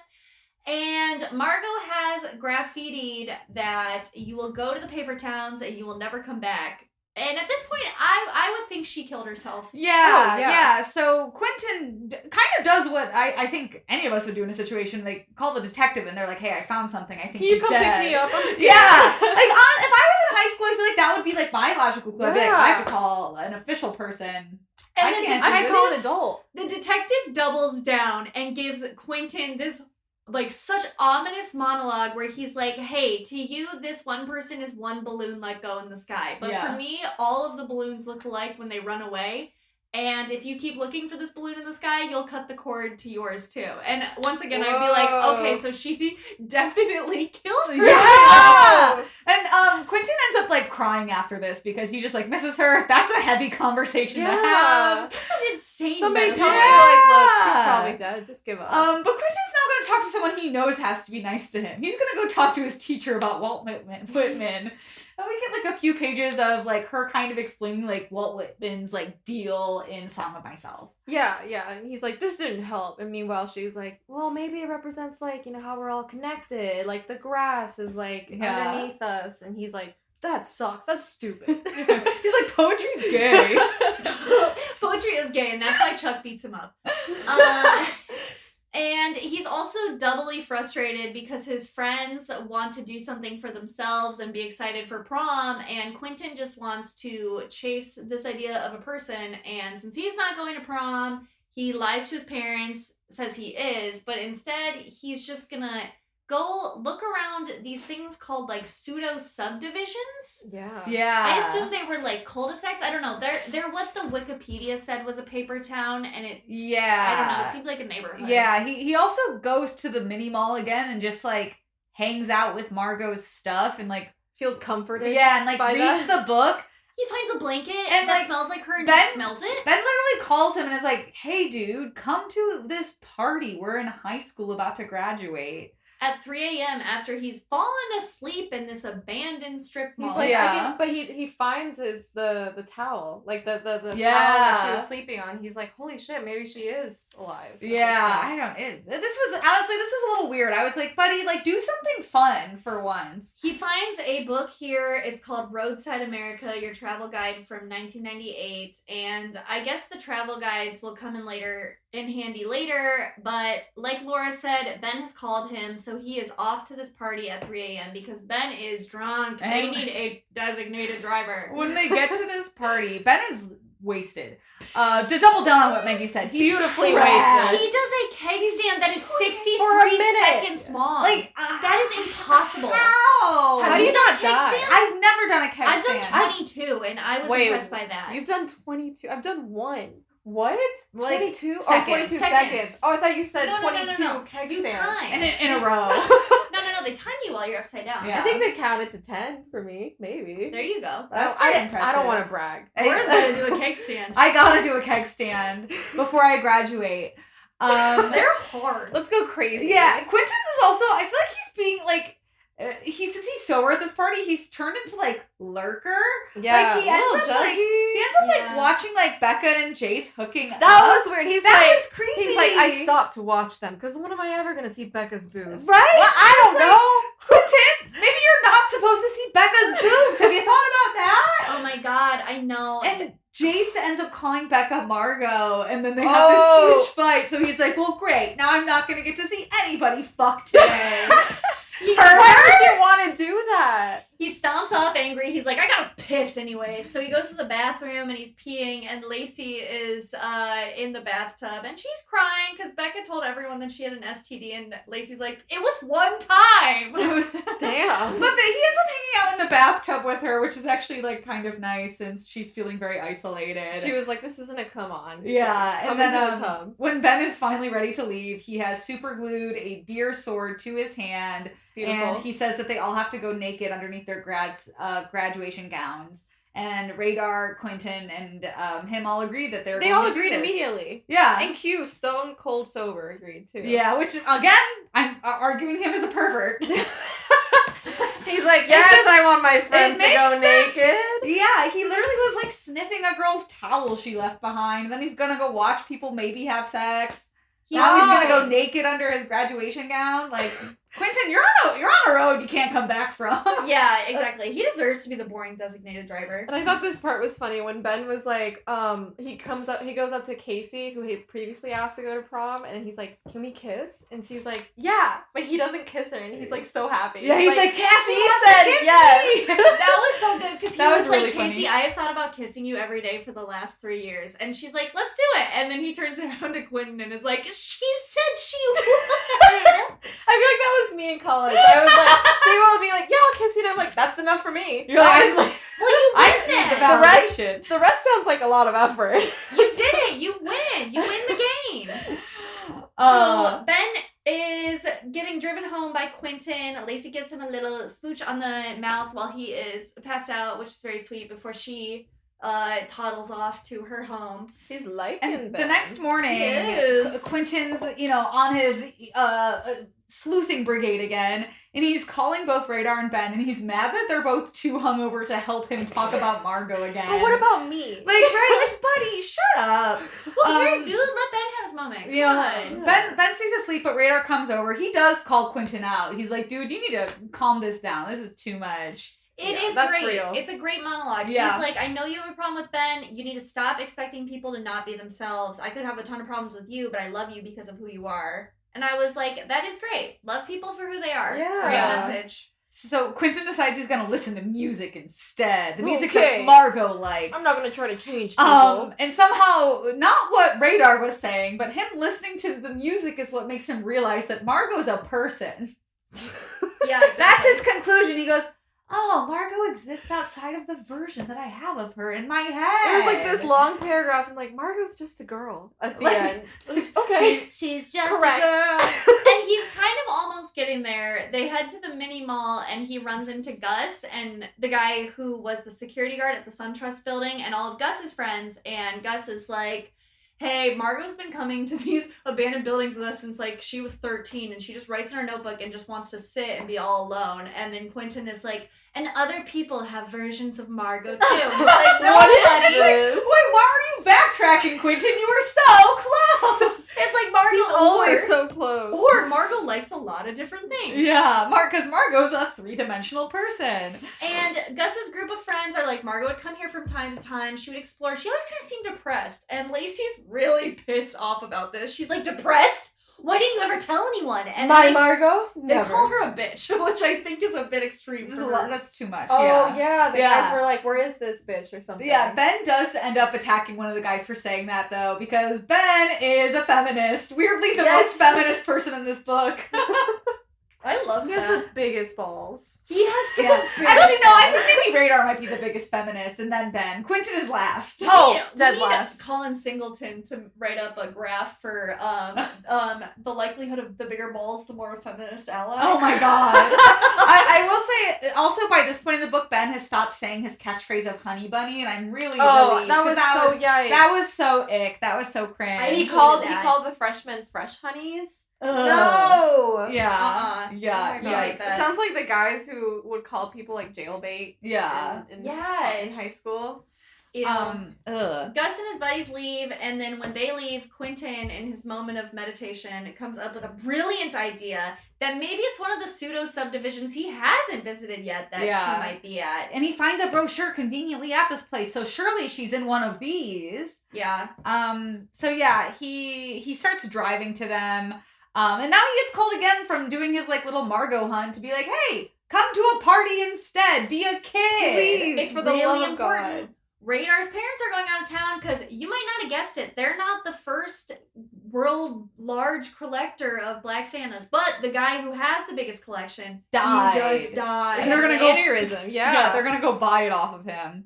And Margo has graffitied that you will go to the paper towns and you will never come back. And at this point, I would think she killed herself. Yeah. So Quentin kind of does what I think any of us would do in a situation. They call the detective and they're like, hey, I found something. I think Can you she's come dead. pick me up? I'm scared. Yeah. Like, if I was in high school, I feel like that would be, like, my logical clue. I'd be like, I have to call an official person. And I can't I call an adult. The detective doubles down and gives Quentin this, like, such ominous monologue where he's like, hey, to you, this one person is one balloon let go in the sky. But for me, all of the balloons look alike when they run away. And if you keep looking for this balloon in the sky, you'll cut the cord to yours too. And once again, I'd be like, okay, so she definitely killed herself. Yeah. And Quentin ends up, like, crying after this because he just, like, misses her. That's a heavy conversation to have. That's an insane Somebody metaphor. tell me, like, look, she's probably dead. Just give up. But Quentin's now going to talk to someone he knows has to be nice to him. He's going to go talk to his teacher about Walt Whitman. And we get, like, a few pages of, like, her kind of explaining, like, Walt Whitman's, like, deal in Song of Myself. Yeah. And he's like, this didn't help. And meanwhile, she's like, well, maybe it represents, like, you know, how we're all connected. Like, the grass is, like, underneath us. And he's like, that sucks. That's stupid. He's like, poetry's gay. Poetry is gay, and that's why Chuck beats him up. And he's also doubly frustrated because his friends want to do something for themselves and be excited for prom, and Quentin just wants to chase this idea of a person, and since he's not going to prom, he lies to his parents, says he is, but instead he's just gonna go look around these things called, like, pseudo subdivisions. Yeah. I assume they were, like, cul-de-sacs. I don't know. They're what the Wikipedia said was a paper town, and it's I don't know. It seems like a neighborhood. Yeah. He also goes to the mini mall again and just, like, hangs out with Margo's stuff and, like, feels comforted. Yeah, and, like, reads the book. He finds a blanket and that like, smells like her and Ben, just smells it. Ben literally calls him and is like, hey, dude, come to this party. We're in high school about to graduate. At 3 a.m. after he's fallen asleep in this abandoned strip mall. He's like, but he finds the towel, like the towel that she was sleeping on. He's like, holy shit, maybe she is alive. Yeah, this was a little weird. I was like, buddy, like, do something fun for once. He finds a book here. It's called Roadside America, Your Travel Guide from 1998. And I guess the travel guides will come in handy later, but like Laura said, Ben has called him, so he is off to this party at 3 a.m. because Ben is drunk. And they need a designated driver. When they get to this party, Ben is wasted. To double down on what Maggie said, he's beautifully wasted. He does a keg stand that is 63 seconds long. Like, that is impossible. How do you done a keg stand? I've never done a keg stand. I've done 22, and I was impressed by that. You've done 22. I've done 1. What? Like 22? Oh, 22 seconds. Oh, I thought you said 22 keg stands. Time. In a row. No, they time you while you're upside down. Yeah. I think they counted to 10 for me, maybe. There you go. That's pretty impressive. I don't want to brag. Laura's gonna do a keg stand. I gotta do a keg stand before I graduate. They're hard. Let's go crazy. Yeah, Quentin is also, I feel like he's being, like, since he's sober at this party, he's turned into, like, lurker. Yeah, like, he ends up like watching, like, Becca and Jace hooking up. That was weird. That was creepy. He's like, I stopped to watch them because when am I ever gonna see Becca's boobs? Right? Well, I don't know. Quentin, maybe you're not supposed to see Becca's boobs. Have you thought about that? Oh my god, I know. ends up calling Becca Margo, and then they have this huge fight. So he's like, well, great. Now I'm not going to get to see anybody fuck today. Why would you want to do that? He stomps off angry. He's like, I gotta piss anyway. So he goes to the bathroom and he's peeing, and Lacey is in the bathtub and she's crying because Becca told everyone that she had an STD, and Lacey's like, it was one time. Damn. But he ends up hanging out in the bathtub with her, which is actually like kind of nice since she's feeling very isolated. She was like, this isn't a come on. Yeah. Come and then into the tub. when Ben is finally ready to leave, he has super glued a beer sword to his hand. Beautiful. And he says that they all have to go naked underneath their graduation gowns. And Radar, Quentin, and him all agree that they all agreed immediately. Yeah. And Q, stone cold sober, agreed too. Yeah, which, again, I'm arguing him as a pervert. He's like, yes, I want my friends to go naked. Yeah, he literally was like sniffing a girl's towel she left behind. And then he's gonna go watch people maybe have sex. Now he's gonna go naked under his graduation gown. Like, Quentin, you're on a road you can't come back from. Yeah, exactly. He deserves to be the boring designated driver. And I thought this part was funny when Ben was like, he goes up to Casey, who he had previously asked to go to prom, and he's like, can we kiss? And she's like, yeah, but he doesn't kiss her, and he's like so happy. Yeah, he's like, Cassie she wants said to kiss yes. me. That was so good because he That was was really like, Casey, funny. I have thought about kissing you every day for the last 3 years. And she's like, let's do it. And then he turns around to Quentin and is like, she said she would. I feel like that was me in college. I was like, they will be like, yeah, I'll kiss you, and I'm like, that's enough for me. You're like, I was like, Well, you win I see the then. validation. The rest sounds like a lot of effort. You did it. You win. You win the game. So Ben is getting driven home by Quentin. Lacey gives him a little smooch on the mouth while he is passed out, which is very sweet, before she toddles off to her home. She's liking and Ben. the next morning, She is. Quentin's, on his sleuthing brigade again, and he's calling both Radar and Ben, and he's mad that they're both too hungover to help him talk about Margo again. But what about me? Like, right? Like, buddy, shut up. Well, here's dude. Let Ben have his moment. Come on. Ben stays asleep, but Radar comes over. He does call Quentin out. He's like, dude, you need to calm this down. This is too much. It is that's great. real. It's a great monologue. Yeah. He's like, I know you have a problem with Ben. You need to stop expecting people to not be themselves. I could have a ton of problems with you, but I love you because of who you are. And I was like, that is great. Love people for who they are. Yeah. Great Yeah. message. So Quentin decides he's gonna listen to music instead. The music Okay. that Margo liked. I'm not gonna try to change people. And somehow, not what Radar was saying, but him listening to the music is what makes him realize that Margo's a person. Yeah, exactly. That's his conclusion. He goes, oh, Margo exists outside of the version that I have of her in my head. It was like this long paragraph, and like, Margo's just a girl at the end. Okay. She's just Correct. a girl. And he's kind of almost getting there. They head to the mini mall and he runs into Gus and the guy who was the security guard at the SunTrust building and all of Gus's friends. And Gus is like, hey, Margo's been coming to these abandoned buildings with us since like she was 13 and she just writes in her notebook and just wants to sit and be all alone. And then Quentin is like, and other people have versions of Margo too. And it's like, no, What is buddy. this? Wait, why are you backtracking, Quentin? You were so close. It's like Margo He's always so close. or Margo likes a lot of different things. Yeah, because Margo's a three-dimensional person. And Gus's group of friends are like, Margo would come here from time to time. She would explore. She always kind of seemed depressed. And Lacey's really pissed off about this. She's like, depressed? Why didn't you ever tell anyone? And My then Margo? they Never. call her a bitch, which I think is a bit extreme for her. That's too much. Oh, yeah. The Yeah. guys were like, where is this bitch or something? Yeah, Ben does end up attacking one of the guys for saying that, though, because Ben is a feminist. Weirdly, the Yes. most feminist person in this book. I love He has that. the biggest balls. He has the Yeah. biggest Actually, no, I balls. think maybe Radar might be the biggest feminist, and then Ben. Quentin is last. Oh, We dead need last. Colin Singleton to write up a graph for the likelihood of the bigger balls, the more feminist ally. Oh my god. I will say, also by this point in the book, Ben has stopped saying his catchphrase of honey bunny, and I'm really relieved, that was 'cause so yikes. That was so ick. That was so cringe. And he hated called that. the freshmen fresh honeys. Ugh. No. Yeah. Oh Yeah. my God, Yeah. that- It sounds like the guys who would call people like jailbait. Yeah. In Yeah. in high school. Ew. Ugh. Gus and his buddies leave, and then when they leave, Quentin, in his moment of meditation, comes up with a brilliant idea that maybe it's one of the pseudo subdivisions he hasn't visited yet that she might be at. And he finds a brochure conveniently at this place, so surely she's in one of these. Yeah. So yeah, he starts driving to them, and now he gets called again from doing his like little Margo hunt to be like, hey, come to a party instead, be a kid. Please, It's for the really love of important. God. Radar's parents are going out of town because you might not have guessed it. They're not the first world large collector of Black Santas, but the guy who has the biggest collection Died. He just died. And they're gonna go aneurysm. Yeah, they're gonna go buy it off of him.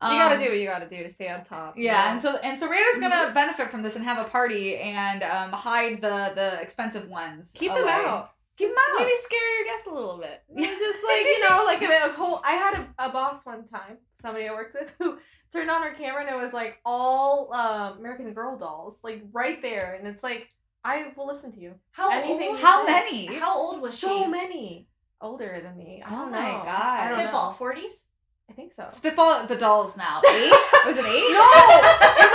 You gotta do what you gotta do to stay on top. Yeah, and so Radar's gonna benefit from this and have a party and hide the expensive ones. Keep away. them out. Keep them out. Maybe scare your guests a little bit. Just like, you know, like a whole. I had a boss one time, somebody I worked with, who turned on her camera and it was like all American Girl dolls, like right there, and it's like, I will listen to you. How Anything old? you How say. many? How old was So she? many. Older than me. I Oh don't my know. God. I don't know. Spitball, 40s? I think so. Spitball the dolls now. 8? Was it 8? No,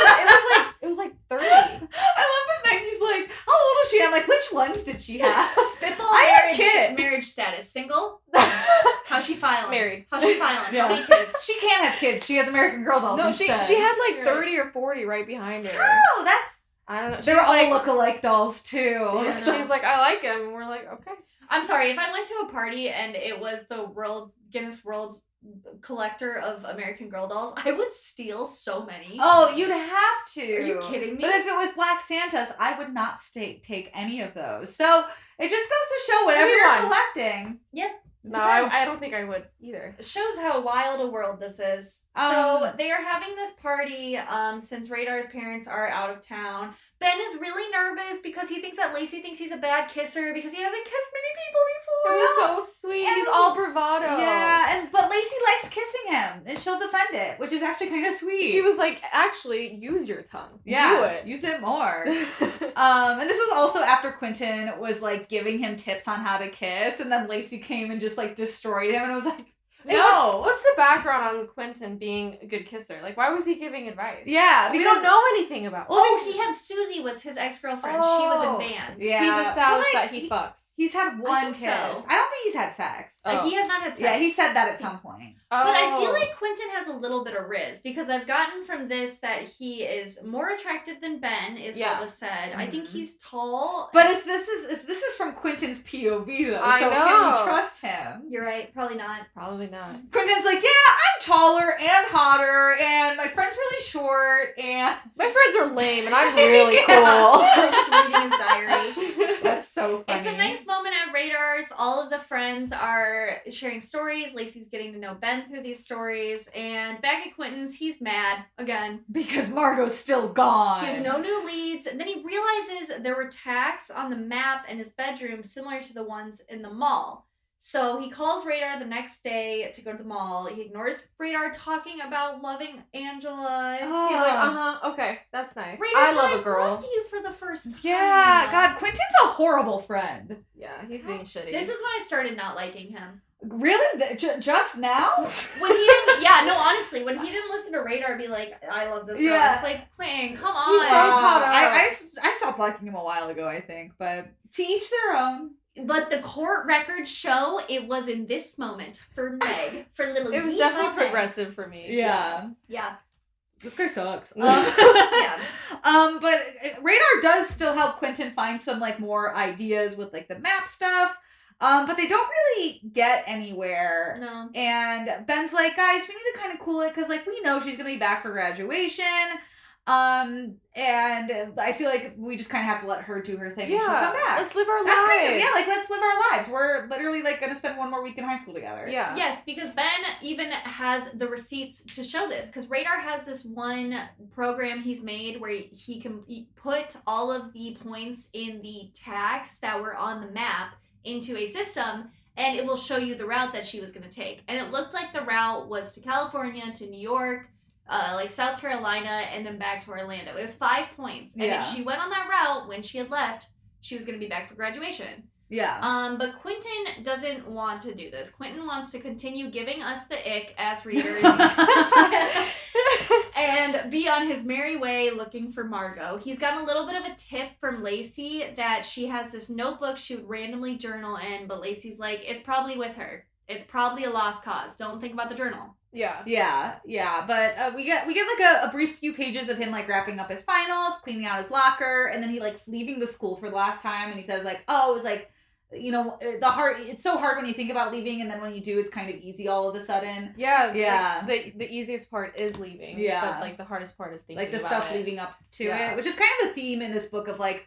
it was like 30. I love that Maggie's like, how old is she? I'm like, which ones did she have? Spitball I had a kid. marriage status. Single? How's she filing? Married. How's she filing? Yeah. How many kids? She can't have kids. She has American Girl dolls No, instead. she had like You're 30 or 40 right behind her. Oh, that's... I don't know. She They're was all like, look-alike dolls, too. yeah, she's like, I like him. And we're like, okay. I'm sorry, if I went to a party and it was the Guinness World's collector of American Girl dolls, I would steal so many. Oh, you'd have to. Are you kidding me? But if it was Black Santas, I would not take any of those. So it just goes to show whatever you're Everyone. collecting. No, Depends. I don't think I would either. Shows how wild a world this is. Um, So they are having this party since Radar's parents are out of town. Ben is really nervous because he thinks that Lacey thinks he's a bad kisser because he hasn't kissed many people It before. was so sweet. And- He's all bravado. Yeah, but Lacey likes kissing him, and she'll defend it, which is actually kind of sweet. She was like, actually, use your tongue. yeah, Do it. use it more. And this was also after Quentin was like giving him tips on how to kiss, and then Lacey came and just like destroyed him, and was like, And no. What's the background on Quentin being a good kisser? Like, why was he giving advice? Yeah, We because don't know anything about him. Oh, he had Susie was his ex-girlfriend. She was Oh. in band. yeah, He's established but, like, that he fucks. He's had one think kiss. so. I don't think he's had sex. Oh. He has not had sex. Yeah, he said that at some point. But I feel Oh. like Quentin has a little bit of riz because I've gotten from this that he is more attractive than Ben, is Yeah. what was said. I think Mhm. he's tall. But this is from Quentin's POV though. I so can know. we trust him? You're right, probably not. Probably not. Quentin's like, yeah, I'm taller and hotter, and my friend's really short, and My friends are lame, and I'm really Yeah. I'm just reading his diary. cool. that's so funny. It's a nice moment at Radar's. All of the friends are sharing stories. Lacey's getting to know Ben through these stories. And back at Quentin's, he's mad again. because Margo's still gone. He has no new leads. And then he realizes there were tacks on the map in his bedroom similar to the ones in the mall. So he calls Radar the next day to go to the mall. He ignores Radar talking about loving Angela. Oh. He's like, okay, that's nice. Radar I said, love a I girl. loved you for the first time. Yeah, God, Quentin's a horrible friend. Yeah, he's being shitty. This is when I started not liking him. Really? Just now? When he didn't, yeah, no, honestly, when he didn't listen to Radar be like, I love this girl, Yeah. it's like, Quinn, come on. He's so caught up. I stopped liking him a while ago, I think, but to each their own. Let the court records show it was in this moment for Meg, for little It was Eva definitely Meg. progressive. progressive for me. Yeah. This guy sucks. Yeah. But Radar does still help Quentin find some like more ideas with like the map stuff. But they don't really get anywhere. No. And Ben's like, guys, we need to kind of cool it because like we know she's gonna be back for graduation. And I feel like we just kind of have to let her do her thing and she'll come back. Let's live our That's lives. kind of, yeah, like let's live our lives. We're literally like gonna spend one more week in high school together. Yeah. Yes, because Ben even has the receipts to show this. Because Radar has this one program he's made where he can put all of the points in the tacks that were on the map into a system, and it will show you the route that she was going to take. And it looked like the route was to California, to New York, like South Carolina, and then back to Orlando. It was 5 points. And Yeah. if she went on that route when she had left, she was going to be back for graduation. Yeah. But Quentin doesn't want to do this. Quentin wants to continue giving us the ick as readers and be on his merry way looking for Margo. He's gotten a little bit of a tip from Lacey that she has this notebook she would randomly journal in, but Lacey's like, it's probably with her. It's probably a lost cause. Don't think about the journal. Yeah. But we get like a brief few pages of him like wrapping up his finals, cleaning out his locker, and then he like leaving the school for the last time, and he says like, oh, it was like, you know, it's so hard when you think about leaving, and then when you do, it's kind of easy all of a sudden. Yeah. Like, the easiest part is leaving. Yeah. But like the hardest part is thinking like the about stuff it. leading up to it, which is kind of the theme in this book of like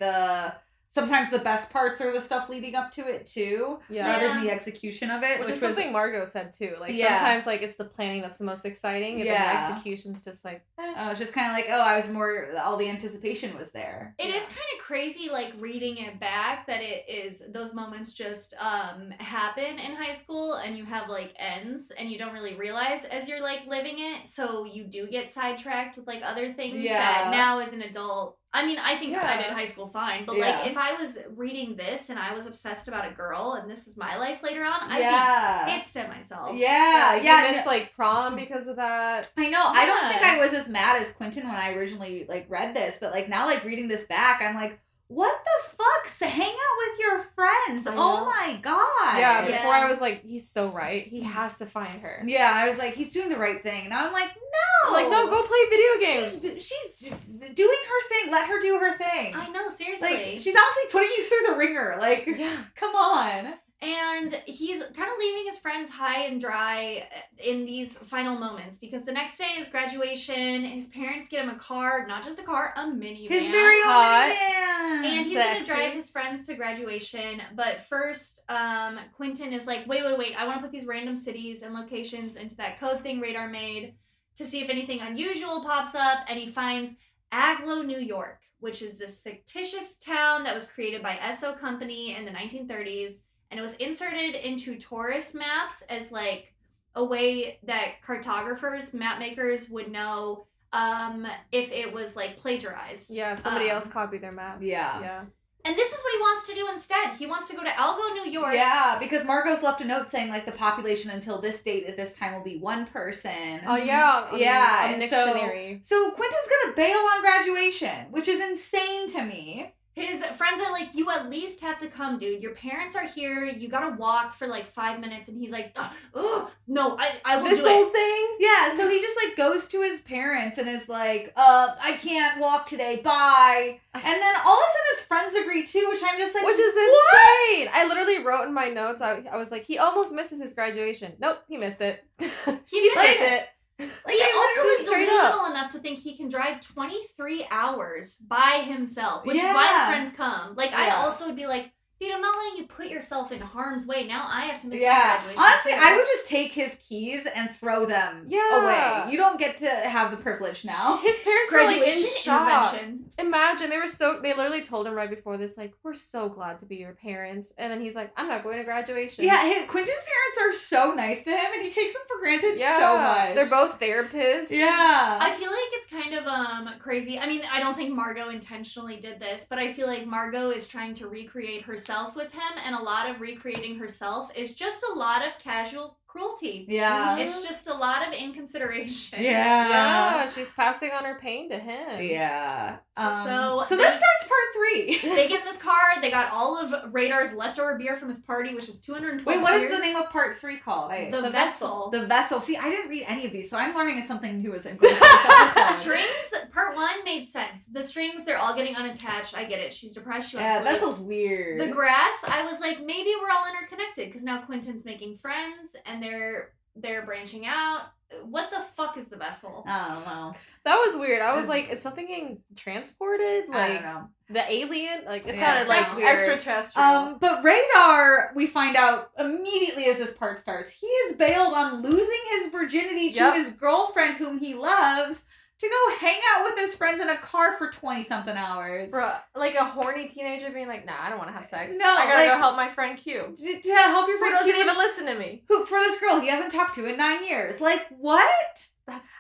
sometimes the best parts are the stuff leading up to it too, rather than the execution of it, which is something Margo said too. Like sometimes like it's the planning that's the most exciting, and then the execution's just like it's just kind of like, oh, I was more, all the anticipation was there. It is kind of crazy like reading it back that it is those moments just happen in high school, and you have like ends and you don't really realize as you're like living it, so you do get sidetracked with like other things that now as an adult, I mean, I think I did high school fine, but like if I was reading this and I was obsessed about a girl and this was my life later on, I'd be pissed at myself. You missed like prom because of that. I know. I don't think I was as mad as Quentin when I originally like read this, but like now like reading this back, I'm like, what the fuck? Hang out with your friends. Oh my god. Yeah, before I was like, he's so right. He has to find her. Yeah, I was like, he's doing the right thing. And now I'm like, no. I'm like, no, go play video games. She's doing her thing. Let her do her thing. I know, seriously. Like, she's honestly putting you through the ringer. Like, come on. And he's kind of leaving his friends high and dry in these final moments, because the next day is graduation. His parents get him a car, not just a car, a minivan. His very own minivan. And he's going to drive his friends to graduation. But first, Quentin is like, wait. I want to put these random cities and locations into that code thing Radar made to see if anything unusual pops up. And he finds Agloe, New York, which is this fictitious town that was created by Esso Company in the 1930s. And it was inserted into tourist maps as like a way that cartographers, map makers would know if it was like plagiarized. Yeah, if somebody else copied their maps. Yeah. And this is what he wants to do instead. He wants to go to Algo, New York. Yeah, because Margo's left a note saying like the population until this date at this time will be one person. Oh yeah. On a dictionary. So Quentin's gonna bail on graduation, which is insane to me. His friends are like, you at least have to come, dude. Your parents are here. You gotta walk for like 5 minutes. And he's like, no, I will do it. This whole thing? Yeah, so he just like goes to his parents and is like, I can't walk today, bye. And then all of a sudden his friends agree too, which I'm just like, which is insane. I literally wrote in my notes, I was like, he almost misses his graduation. Nope, he missed it. He missed it. Like, he also is delusional enough to think he can drive 23 hours by himself, which is why the friends come. Like, I also would be like, dude, I'm not letting you put yourself in harm's way. Now I have to miss my graduation. Honestly, I would just take his keys and throw them away. You don't get to have the privilege now. His parents were like in shock. Imagine, they literally told him right before this, like, we're so glad to be your parents. And then he's like, I'm not going to graduation. Yeah, Quentin's parents are so nice to him, and he takes them for granted so much. They're both therapists. Yeah. I feel like it's kind of crazy. I mean, I don't think Margo intentionally did this, but I feel like Margo is trying to recreate herself with him, and a lot of recreating herself is just a lot of casual cruelty. Yeah. It's just a lot of inconsideration. Yeah. She's passing on her pain to him. So this starts part 3. They get in this car. They got all of Radar's leftover beer from his party, which is 212 Wait, what beers. is the name of part 3 called? The Vessel. The Vessel. See, I didn't read any of these, so I'm learning something new as I'm going through this episode. Strings, part 1 made sense. The strings, they're all getting unattached. I get it. She's depressed. She wants to sleep. Vessel's weird. The grass, I was like, maybe we're all interconnected, because now Quentin's making friends, and they're branching out. What the fuck is the Vessel? I don't know. That was weird. I was like, is something getting transported? Like, I don't know. The alien? Like, it sounded like weird. Extraterrestrial. But Radar, we find out immediately as this part starts, he is bailed on losing his virginity to his girlfriend whom he loves to go hang out with his friends in a car for 20-something hours. Bruh, like a horny teenager being like, nah, I don't want to have sex. No, I gotta go help my friend Q. To help your friend Who doesn't even listen to me. Who, for this girl he hasn't talked to in 9 years. Like, what? That's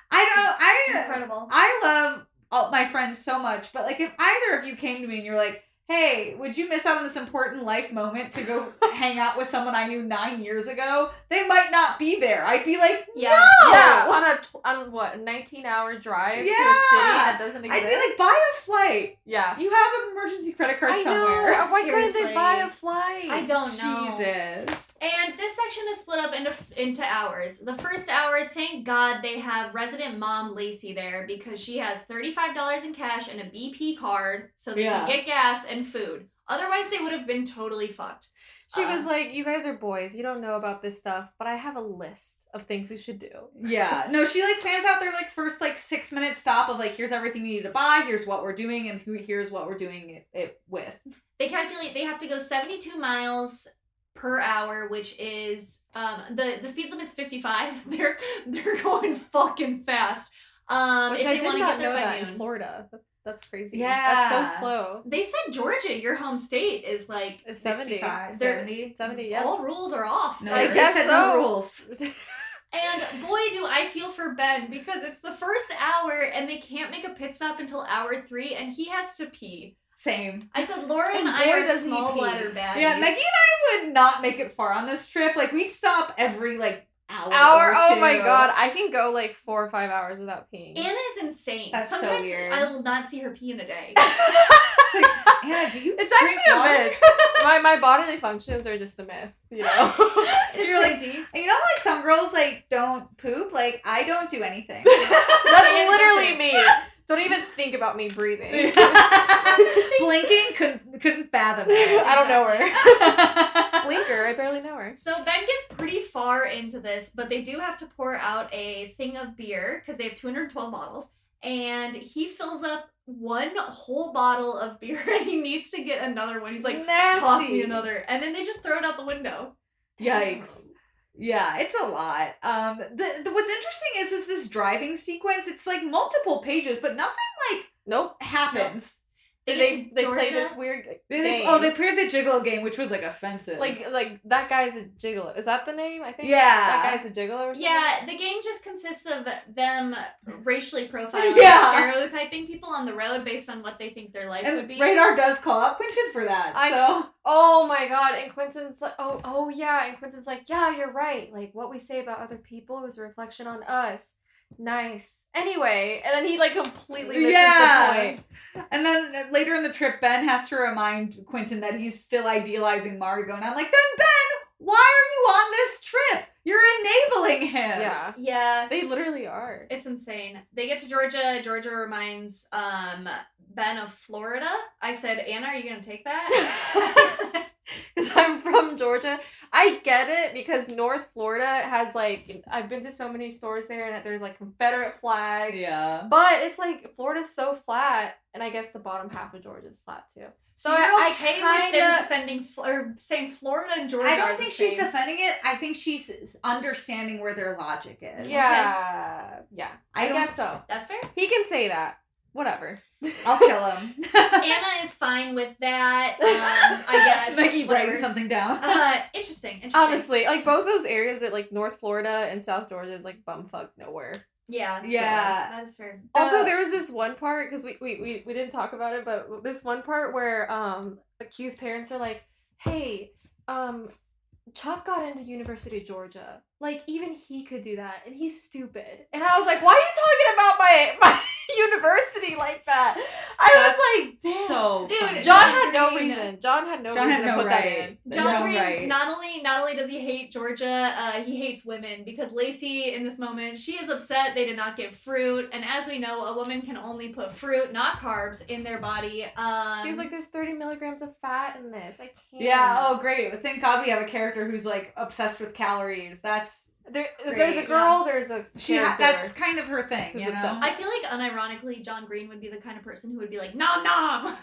incredible. I love all my friends so much, but like if either of you came to me and you're like, hey, would you miss out on this important life moment to go hang out with someone I knew 9 years ago? They might not be there. I'd be like, Yeah. no! Yeah, on what, a 19-hour drive to a city that doesn't exist? I'd be like, buy a flight. Yeah. You have an emergency credit card somewhere. Know. Why couldn't Seriously. they buy a flight? I don't know. Jesus. And this section is split up into hours. The first hour, thank God they have resident mom Lacey there because she has $35 in cash and a BP card so they can get gas and food. Otherwise, they would have been totally fucked. She was like, you guys are boys. You don't know about this stuff, but I have a list of things we should do. Yeah. No, she like plans out their like first like 6-minute stop of like, here's everything we need to buy, here's what we're doing, and here's what we're doing it with. They calculate they have to go 72 miles per hour, which is the speed limit's 55. They're going fucking fast. Which if I they did want to not get there know by that noon. in Florida. That's crazy. Yeah. That's so slow. They said Georgia, your home state, is like It's 70. 65, They're- 70. 70, yeah. all rules are off. No, I they guess said so. no rules. And boy, do I feel for Ben because it's the first hour and they can't make a pit stop until hour 3 and he has to pee. Same. I said Laura and And I boy, are does he small pee. bladder baddies. Yeah, Meggie and I would not make it far on this trip. Like, we'd stop every, like, hour or Oh two. my god, I can go like 4 or 5 hours without peeing. Anna's insane. That's so Sometimes weird. I will not see her pee in a day. It's like, Anna, do you It's drink actually a water? myth. My bodily functions are just a myth, you know? It's You're like- crazy. You know, like, some girls, like, don't poop? Like, I don't do anything. That's literally me. Don't even think about me breathing. Blinking, couldn't fathom it. I don't know her. Blinker, I barely know her. So Ben gets pretty far into this, but they do have to pour out a thing of beer because they have 212 bottles. And he fills up one whole bottle of beer and he needs to get another one. He's like, nasty. toss me another. And then they just throw it out the window. Yikes. Yeah, it's a lot. The what's interesting is this driving sequence. It's like multiple pages, but nothing like Nope. happens. They They Georgia. play this weird They game. played the Gigolo game, which was like offensive. Like that guy's a gigolo. Is that the name? I think. Yeah. That guy's a gigolo or something. Yeah, the game just consists of them racially profiling, Yeah. stereotyping people on the road based on what they think their life would and be. Radar does call out Quentin for that. So Oh my god! And Quentin's like, oh yeah. And Quentin's like, yeah, you're right. Like what we say about other people is a reflection on us. Nice. Anyway, and then he like completely misses the point. And then later in the trip, Ben has to remind Quentin that he's still idealizing Margo, and I'm like, then Ben, why are you on this trip? You're enabling him. Yeah. Yeah, They literally are. it's insane. They get to Georgia. Georgia reminds Ben of Florida. I said, Anna, are you gonna take that? Because I'm from Georgia. I get it because North Florida has like, I've been to so many stores there and there's like Confederate flags. Yeah. But it's like Florida's so flat, and I guess the bottom half of Georgia's flat too. So So you're I okay with them kinda- defending or saying Florida and Georgia I are don't the think she's same. defending it. I think she's understanding where their logic is. Yeah. Yeah. I don't- guess so. That's fair. He can say that. Whatever. I'll kill him. Anna is fine with that. I guess. Maggie whatever. writing something down. Interesting. Honestly, like both those areas are like North Florida and South Georgia is like bumfuck nowhere. Yeah. Yeah. That is fair. Also, there was this one part because we didn't talk about it, but this one part where accused parents are like, "Hey, Chuck got into University of Georgia. Like even he could do that, and he's stupid." And I was like, "Why are you talking about my university like that?" I was like, "Damn." So Dude, funny. John John had no Green. reason. John had no John reason had to no put right. that in. John No, Green right. not only does he hate Georgia, he hates women because Lacey in this moment she is upset they did not get fruit, and as we know, a woman can only put fruit, not carbs, in their body. She was like, "There's 30 milligrams of fat in this. I can't." Yeah, oh great. Thank God we have a character who's like obsessed with calories. That's There's a girl. There's a character. that's kind of her thing, Who's you know? obsessed. I feel like unironically, John Green would be the kind of person who would be like, nom nom.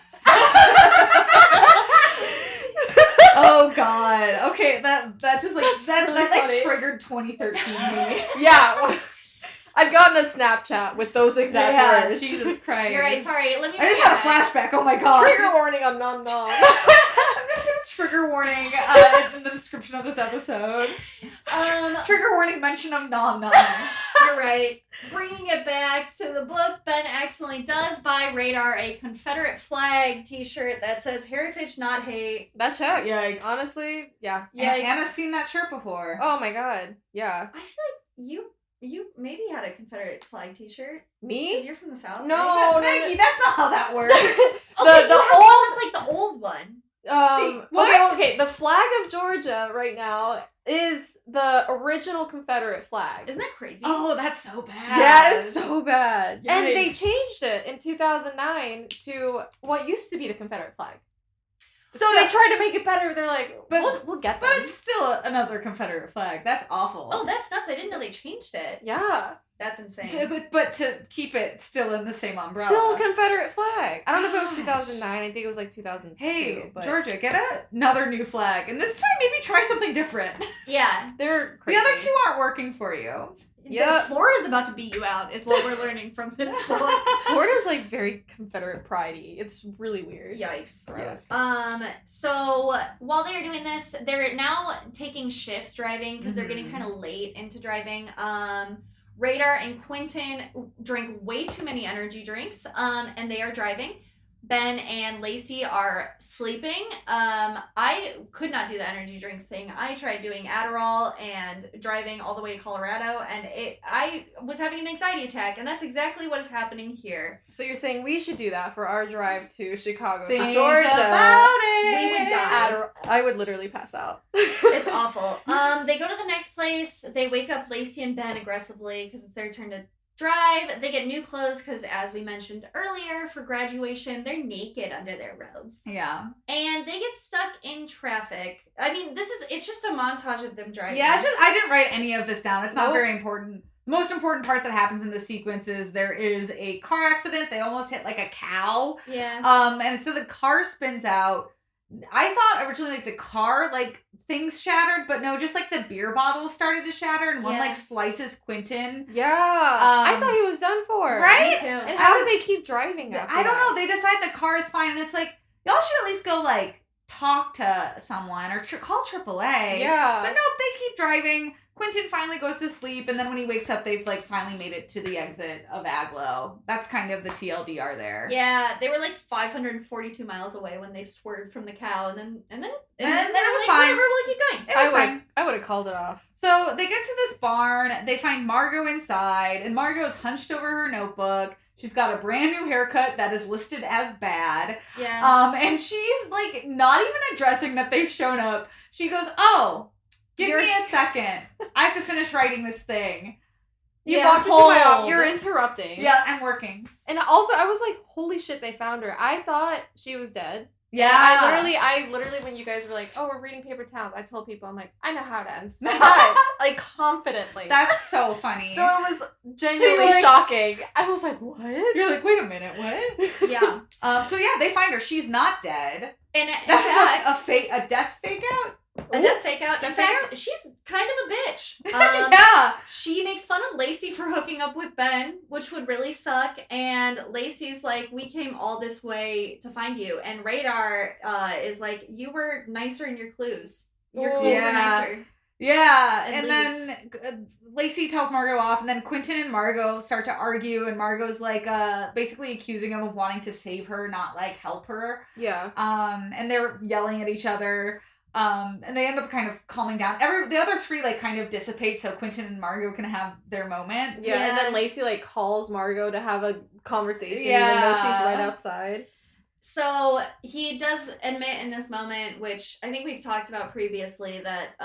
Oh god. Okay, that just like That's that really that like funny. triggered 2013 me. Yeah. I've gotten a Snapchat with those exact Yeah, words. Jesus Christ. You're right. Sorry. Let me. I just bring had a it back. flashback. Oh my god. Trigger warning on nom nom. I'm gonna put a trigger warning in the description of this episode. Trigger warning mention of nom nom. You're right. Bringing it back to the book, Ben accidentally does buy Radar a Confederate flag t-shirt that says Heritage Not Hate. That checks. Yikes. Honestly, yeah. And Anna's seen that shirt before. Oh my god. Yeah. I feel like you maybe had a Confederate flag t-shirt. Me? Because you're from the South. No, right? no, Maggie, that's not how that works. Okay, the you have old- one that's like the old one. What? Okay. The flag of Georgia right now is the original Confederate flag. Isn't that crazy? Oh, that's so bad. Yeah, it's so bad. Yikes. And they changed it in 2009 to what used to be the Confederate flag. So they tried to make it better. They're like, we'll get them. But it's still another Confederate flag. That's awful. Oh, that's nuts. I didn't know they changed it. Yeah. That's insane. But to keep it still in the same umbrella. Still a Confederate flag. I don't know if it was Gosh. 2009. I think it was like 2002. Hey, but Georgia, get another new flag. And this time maybe try something different. Yeah. they're crazy. The other two aren't working for you. Yeah. Florida's about to beat you out, is what we're learning from this book. Florida's like very Confederate pridey. It's really weird. Yikes. Gross. So while they're doing this, they're now taking shifts driving because they're getting Mhm. kind of late into driving. Radar and Quentin drink way too many energy drinks, and they are driving. Ben and Lacey are sleeping. I could not do the energy drinks thing. I tried doing Adderall and driving all the way to Colorado, and I was having an anxiety attack, and that's exactly what is happening here. So you're saying we should do that for our drive to Chicago Think to Georgia? about it. We would die. I would literally pass out. It's awful. They go to the next place. They wake up Lacey and Ben aggressively because it's their turn to drive. They get new clothes because, as we mentioned earlier, for graduation, they're naked under their robes. Yeah. And they get stuck in traffic. I mean, it's just a montage of them driving. Yeah, I didn't write any of this down. It's not Nope. very important. The most important part that happens in this sequence is there is a car accident. They almost hit like a cow. Yeah. And so the car spins out. I thought originally like the car, like things shattered, but no, just like the beer bottles started to shatter and one Yeah. like slices Quentin. Yeah. I Um, thought he was done for. Right? Me too. And how do they keep driving after I don't that? know. They decide the car is fine and it's like, y'all should at least go like talk to someone or call AAA. Yeah. But nope, they keep driving. Quentin finally goes to sleep, and then when he wakes up, they've like finally made it to the exit of Aglow. That's kind of the TLDR there. Yeah, they were like 542 miles away when they swerved from the cow, and then then it was like, fine. Whatever, we'll keep going. It was fine. I would have called it off. So they get to this barn. They find Margo inside, and Margo's hunched over her notebook. She's got a brand new haircut that is listed as bad. Yeah. And she's like not even addressing that they've shown up. She goes, "Oh, give me a second. I have to finish writing this thing." You Yeah, walked into my hold. office. You're interrupting. Yeah, I'm working. And also, I was like, holy shit, they found her. I thought she was dead. Yeah. I literally, when you guys were like, oh, we're reading Paper Towns, I told people, I'm like, I know how it ends. It does. Like, confidently. That's so funny. So it was genuinely like- shocking. I was like, what? You're like, wait a minute, what? Yeah. So yeah, they find her. She's not dead. And in That's fact, a death fake out. a death fake out. In Death fake fact, she's kind of a bitch. Yeah. She makes fun of Lacey for hooking up with Ben, which would really suck. And Lacey's like, we came all this way to find you. And Radar is like, you were nicer in your clues. Your clues Yeah. were nicer. Yeah, And and then Lacey tells Margo off, and then Quentin and Margo start to argue, and Margo's like, basically accusing him of wanting to save her, not like help her. Yeah. And they're yelling at each other. And they end up kind of calming down. The other three like kind of dissipate, so Quentin and Margo can have their moment. Yeah, and Yeah. then Lacey like calls Margo to have a conversation, even Yeah. though she's right outside. So he does admit in this moment, which I think we've talked about previously, that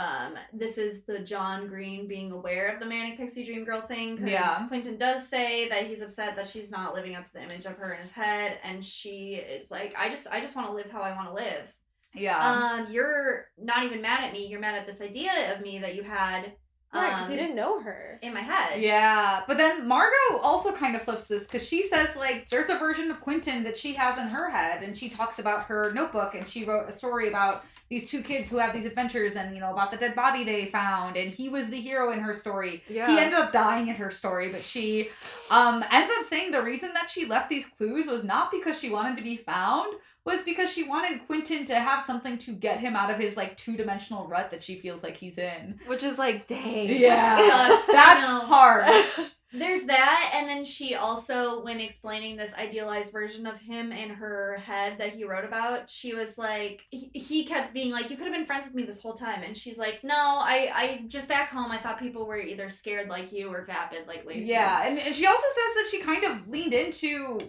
this is the John Green being aware of the Manic Pixie Dream Girl thing. Because Yeah. Quentin does say that he's upset that she's not living up to the image of her in his head, and she is like, I just want to live how I want to live. Yeah. You're not even mad at me. You're mad at this idea of me that you had. Yeah, because he didn't know her. In my head. Yeah, but then Margo also kind of flips this because she says, like, there's a version of Quentin that she has in her head, and she talks about her notebook, and she wrote a story about these two kids who have these adventures and, you know, about the dead body they found, and he was the hero in her story. Yeah. He ended up dying in her story, but she ends up saying the reason that she left these clues was not because she wanted to be found, was because she wanted Quentin to have something to get him out of his, like, two-dimensional rut that she feels like he's in. Which is like, dang. Yeah. Sucks. That's I know. harsh. There's that, and then she also, when explaining this idealized version of him in her head that he wrote about, she was like, he kept being like, you could have been friends with me this whole time. And she's like, no, I just back home, I thought people were either scared like you or vapid like Lacey. Yeah, and she also says that she kind of leaned into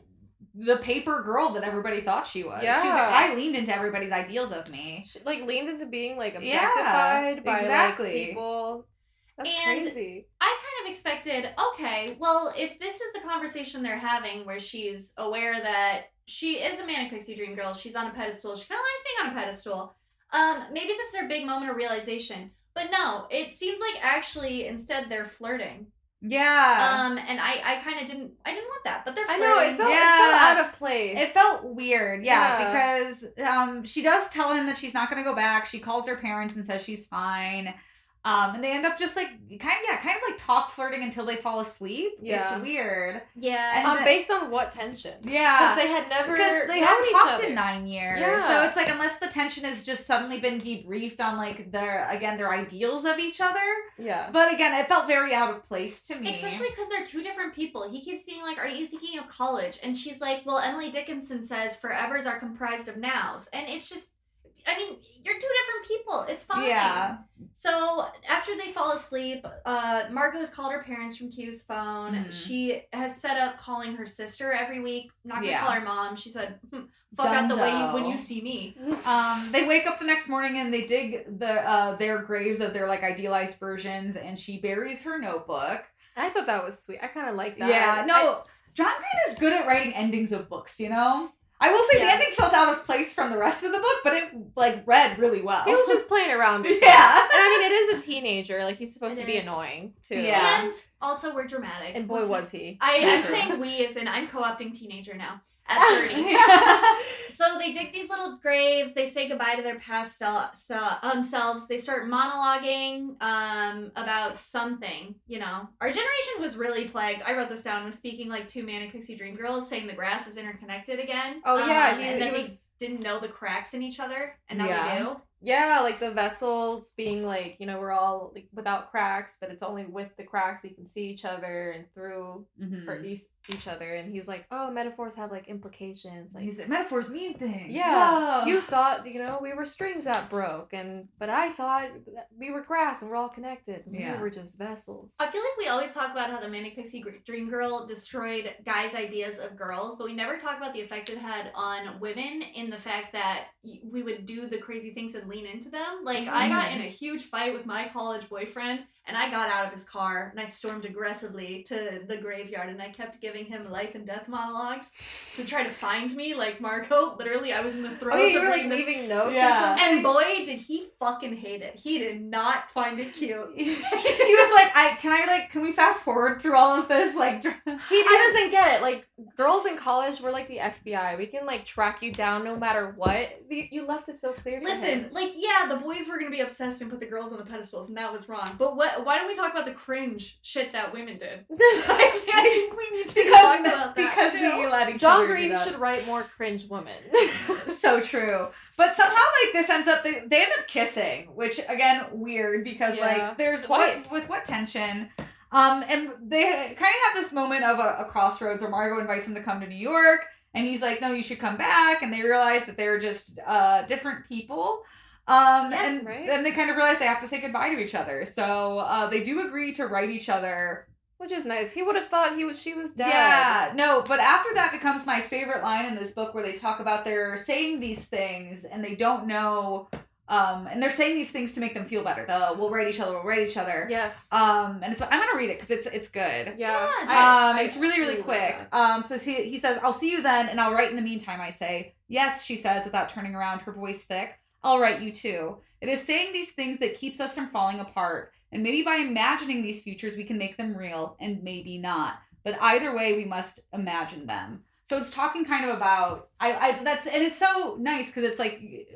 the paper girl that everybody thought she was. Yeah. She was like, I leaned into everybody's ideals of me. She, like, leans into being, like, Yeah, objectified by, exactly. like, people. That's And crazy. I kind of expected, okay, well, if this is the conversation they're having where she's aware that she is a manic pixie dream girl, she's on a pedestal, she kind of likes being on a pedestal, maybe this is her big moment of realization. But no, it seems like actually instead they're flirting. Yeah. And I kind of didn't want that, but they're I flirting. know, it felt out of place. It felt weird, because she does tell him that she's not going to go back. She calls her parents and says she's fine. And they end up just like kind of like talk flirting until they fall asleep. Yeah. It's weird. Yeah. And based on what tension? Yeah. Because they had never Because they known haven't each talked other. in 9 years. Yeah. So it's like, unless the tension has just suddenly been debriefed on like their ideals of each other. Yeah. But again, it felt very out of place to me. Especially because they're two different people. He keeps being like, are you thinking of college? And she's like, well, Emily Dickinson says forevers are comprised of nows. And it's just, I mean, you're two different people. It's fine. Yeah. So after they fall asleep, Margo has called her parents from Q's phone. Mhm. She has set up calling her sister every week. Not gonna Yeah. call her mom. She said, fuck out the way when you Dunzo. see me. They wake up the next morning and they dig their graves of their like idealized versions, and she buries her notebook. I thought that was sweet. I kind of like that. Yeah, no, John Green is good at writing endings of books, you know? I will say the Yeah. ending felt out of place from the rest of the book, but it like read really well. He was just playing around. Before. Yeah. And I mean, it is a teenager. Like, he's supposed It to be is. annoying, too. Yeah. And also, we're dramatic. And boy, was he. I'm saying we as in I'm co-opting teenager now at 30. Yeah. So they dig these little graves. They say goodbye to their past selves. They start monologuing about something. You know, our generation was really plagued. I wrote this down. Was speaking like two manic pixie dream girls, saying the grass is interconnected again. Oh, yeah, and then they didn't know the cracks in each other, and now Yeah. they do. Yeah, like the vessels being like, you know, we're all like without cracks, but it's only with the cracks we can see each other and through Mhm. for each other. And he's like, oh, metaphors have like implications. Like, He's like, metaphors mean things. yeah, Whoa. you thought, you know, we were strings that broke, but I thought that we were grass and we're all connected. Yeah. We were just vessels. I feel like we always talk about how the manic pixie dream girl destroyed guys' ideas of girls, but we never talk about the effect it had on women in the fact that we would do the crazy things and lean into them. Like, I got in a huge fight with my college boyfriend, and I got out of his car and I stormed aggressively to the graveyard, and I kept giving him life and death monologues to try to find me. Like Margo, literally, I was in the throes Oh, yeah, you of were like reading this. leaving notes Yeah. or something? And boy, did he fucking hate it. He did not find it cute. He was like, can we fast forward through all of this? Like, He doesn't get it. Like, girls in college were like the FBI. We can like track you down no matter what. You left it so clear. For Listen, him. like, yeah, the boys were gonna be obsessed and put the girls on the pedestals, and that was wrong. But why don't we talk about the cringe shit that women did? I think we need to talk about that because too. we let each John other do Green that. should write more cringe women. So true. But somehow, like, this ends up, they end up kissing, which, again, weird, because, Yeah. like, there's, Twice. with what tension? And they kind of have this moment of a crossroads where Margo invites him to come to New York, and he's like, no, you should come back, and they realize that they're just different people. And right. then they kind of realize they have to say goodbye to each other. So they do agree to write each other. Which is nice. He would have thought she was dead. Yeah, no, but after that becomes my favorite line in this book, where they talk about they're saying these things and they don't know, and they're saying these things to make them feel better. We'll write each other. Yes. And it's, I'm gonna read it because it's good. Yeah. It's really, really love quick. that. So he says, I'll see you then, and I'll write in the meantime, I say. Yes, she says, without turning around, her voice thick. I'll write you too. It is saying these things that keeps us from falling apart. And maybe by imagining these futures, we can make them real, and maybe not. But either way, we must imagine them. So it's talking kind of about and it's so nice because it's like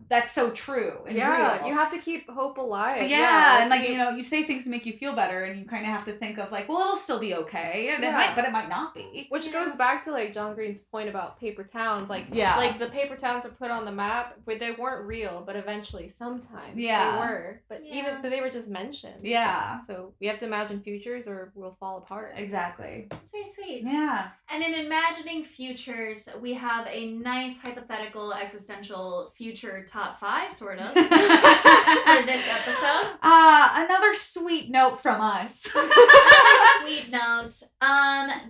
that's so true and real. You have to keep hope alive. Yeah, and like you say things to make you feel better, and you kind of have to think of like, well, it'll still be okay, and it might not be. Which goes back to like John Green's point about paper towns, like like the paper towns are put on the map, but they weren't real, but eventually sometimes they were, but but they were just mentioned. Yeah. So we have to imagine futures, or we'll fall apart. Exactly. It's very sweet. Yeah. And in imagining futures, we have a nice hypothetical existential future top 5 sort of for this episode. Another sweet note from us. Another sweet note.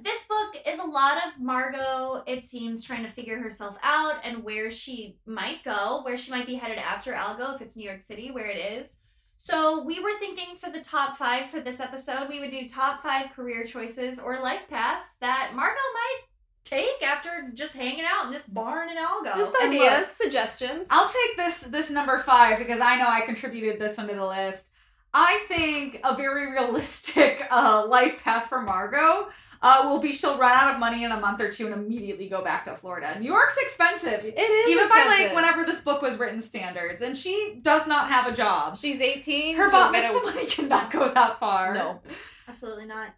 This book is a lot of Margo, it seems, trying to figure herself out and where she might go, where she might be headed after Algo, if it's New York City, where it is. So we were thinking for the top 5 for this episode, we would do top 5 career choices or life paths that Margo might take after just hanging out in this barn in Algo. Just ideas, suggestions. I'll take this number 5 because I know I contributed this one to the list. I think a very realistic life path for Margo will be she'll run out of money in a month or two and immediately go back to Florida. New York's expensive. It is even expensive. by like whenever this book was written standards, and she does not have a job. She's 18. Her bat mitzvah money cannot go that far. No, absolutely not.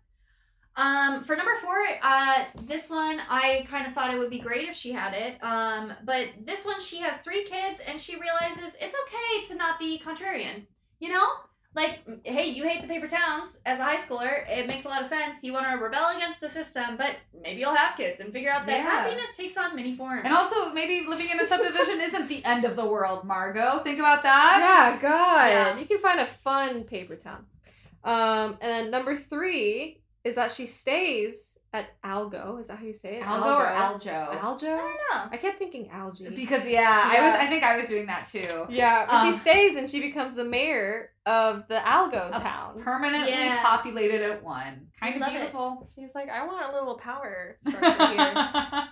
For number 4, this one I kind of thought it would be great if she had it. But this one, she has 3 kids and she realizes it's okay to not be contrarian. You know? Like, hey, you hate the paper towns as a high schooler. It makes a lot of sense. You want to rebel against the system, but maybe you'll have kids and figure out that happiness takes on many forms. And also, maybe living in a subdivision isn't the end of the world, Margo. Think about that. Yeah, God. Yeah. You can find a fun paper town. And then number 3 is that she stays at Algo. Is that how you say it? Algo or Aljo? Aljo? I don't know. I kept thinking algae. Because I think I was doing that too. Yeah, but she stays and she becomes the mayor of the Algo town. Permanently populated at 1. Kind of Love beautiful. She's like, I want a little power structure here.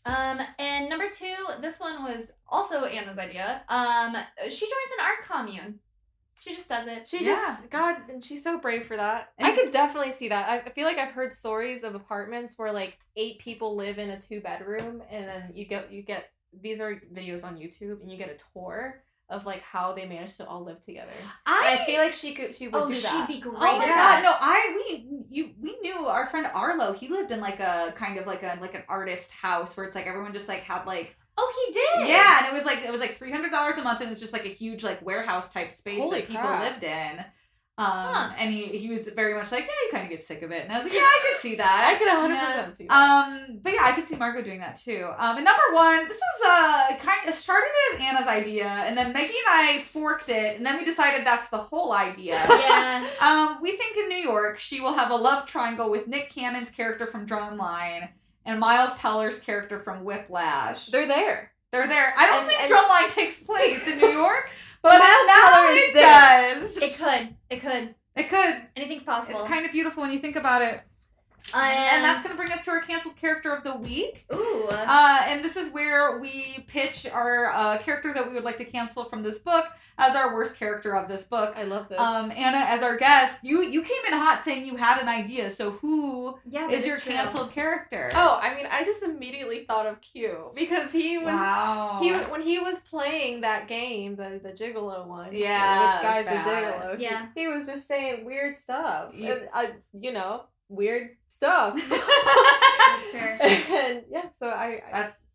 And number 2, this one was also Anna's idea. She joins an art commune. She just does it. God, and she's so brave for that. And I could definitely see that. I feel like I've heard stories of apartments where like 8 people live in a 2-bedroom, and then you get these are videos on YouTube, and you get a tour of like how they managed to all live together. I feel like she would do that. She'd be great. Oh my God, no! We knew our friend Arlo. He lived in like a kind of like an artist house where it's like everyone just like had like. Oh, he did. Yeah, and it was like $300 a month, and it was just like a huge like warehouse type space that people lived in. And he was very much like, yeah, you kind of get sick of it, and I was like, yeah, I could see that. I could 100% see that. But yeah, I could see Margo doing that too. And number 1, this was kind of started as Anna's idea, and then Meggie and I forked it, and then we decided that's the whole idea. Yeah. We think in New York she will have a love triangle with Nick Cannon's character from Drumline and Miles Teller's character from Whiplash. They're there. I don't think Drumline takes place in New York, but now it does. It could. Anything's possible. It's kind of beautiful when you think about it. And that's going to bring us to our canceled character of the week. Ooh. And this is where we pitch our character that we would like to cancel from this book as our worst character of this book. I love this. Anna, as our guest, you came in hot saying you had an idea. So who is your canceled character? Oh, I mean, I just immediately thought of Q because he was when he was playing that game, the Gigolo one. Yeah, which guy's a Gigolo? Yeah, he was just saying weird stuff. And, weird stuff. That's fair. And yeah, so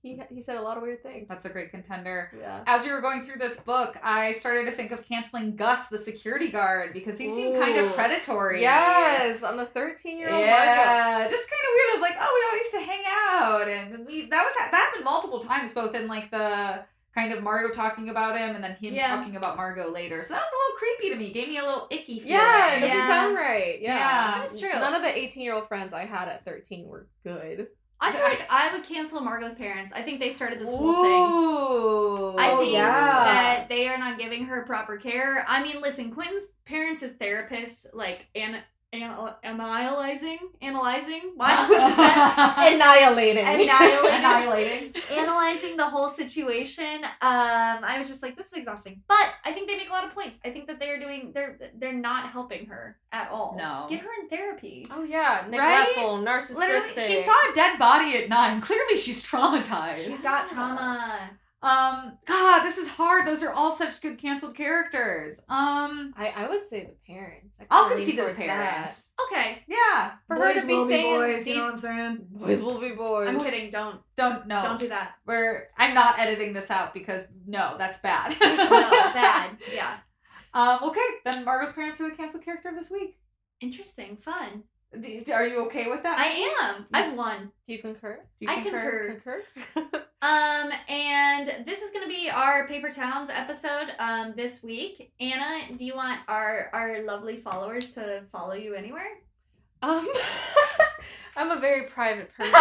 he said a lot of weird things. That's a great contender. Yeah. As we were going through this book, I started to think of canceling Gus, the security guard, because he seemed kind of predatory. Yes, on the 13-year-old Margo. Just kind of weird of like, oh, we all used to hang out, and that happened multiple times, both in like the kind of Margo talking about him and then him talking about Margo later. So that was a little creepy to me. Gave me a little icky feeling. Yeah, it doesn't sound right. Yeah. That's true. None of the 18-year-old friends I had at 13 were good. I feel like I would cancel Margo's parents. I think they started this whole thing. I think that they are not giving her proper care. I mean, listen, Quentin's parents as therapists, like, analyzing. What is that? Annihilating. Annihilating. Analyzing the whole situation. I was just like, this is exhausting. But I think they make a lot of points. I think that they're not helping her at all. No. Get her in therapy. Oh yeah, neglectful, narcissistic. Literally, she saw a dead body at 9. Clearly, she's traumatized. She's got trauma. God, this is hard. Those are all such good canceled characters. I would say the parents. I'll concede to the parents. Okay. Yeah. For her to be saying boys, you know what I'm saying? Boys will be boys. I'm kidding. Don't do that. I'm not editing this out because no, that's bad. No, bad. Yeah. Okay, then Margo's parents are the canceled character of this week. Interesting. Fun. Are you okay with that? I am. I've won. Do you concur? I concur. Concur? And this is gonna be our Paper Towns episode this week. Anna, do you want our lovely followers to follow you anywhere? I'm a very private person.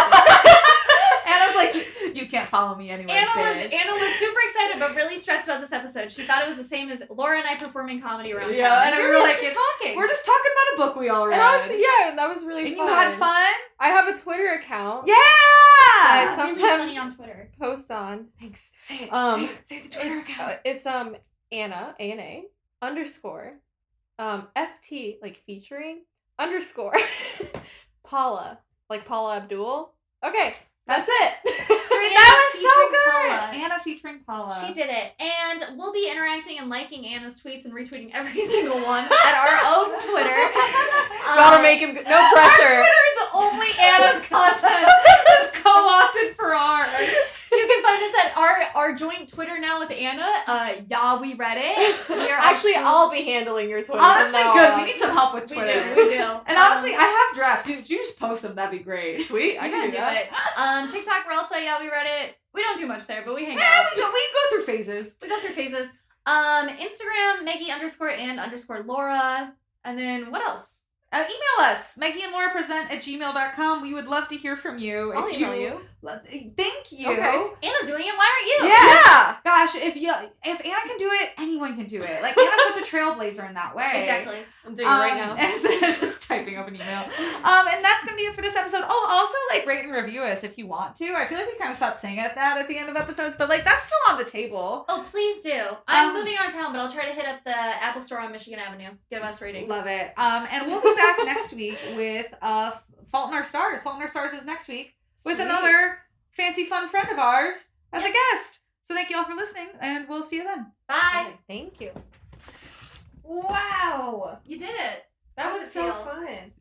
Anna's like, you can't follow me anywhere. Anna was super excited but really stressed about this episode. She thought it was the same as Laura and I performing comedy around town. Yeah, and really, we were like, talking. we're just talking about a book we all read. And honestly, yeah, that was really and fun. you had fun? I have a Twitter account. Yeah! I Really sometimes funny on Twitter. post on. Thanks. Say the Twitter account. It's Anna, ANA, _, FT, like featuring, _ Paula, like Paula Abdul. Okay, that's it. That was so good! Paula. Anna featuring Paula. She did it. And we'll be interacting and liking Anna's tweets and retweeting every single one at our own Twitter. Gotta make him, no pressure. Our Twitter is only Anna's content. Just co-opted for ours. You can find us at our joint Twitter now with Anna. Yeah, we read it. We are Actually, also- I'll be handling your Twitter. Honestly, from now good. on. We need some help with We Twitter. do. And honestly, I have drafts. You just post them. That'd be great. Sweet, I You can gotta do that. it. TikTok, we're also Yeah, we read it. We don't do much there, but we hang Yeah, out. we go through phases. We go through phases. Instagram, Meggie _ Laura. And then what else? Email us, MeggieandLauraPresent@gmail.com. We would love to hear from you. I'll email you. Thank you. Okay. Anna's doing it. Why aren't you? Yeah. Gosh, if Anna can do it, anyone can do it. Like Anna's such a trailblazer in that way. Exactly. I'm doing it right now. And so just typing up an email. And that's gonna be it for this episode. Oh, also like rate and review us if you want to. I feel like we kind of stopped saying that at the end of episodes, but like that's still on the table. Oh, please do. I'm moving out of town, but I'll try to hit up the Apple Store on Michigan Avenue. Give us ratings. Love it. And we'll be back next week with Fault in Our Stars. Fault in Our Stars is next week with Sweet. another fancy fun friend of ours as a guest. So thank you all for listening, and we'll see you then. Bye. Okay, thank you. Wow. You did it. That How's was it so feel? fun.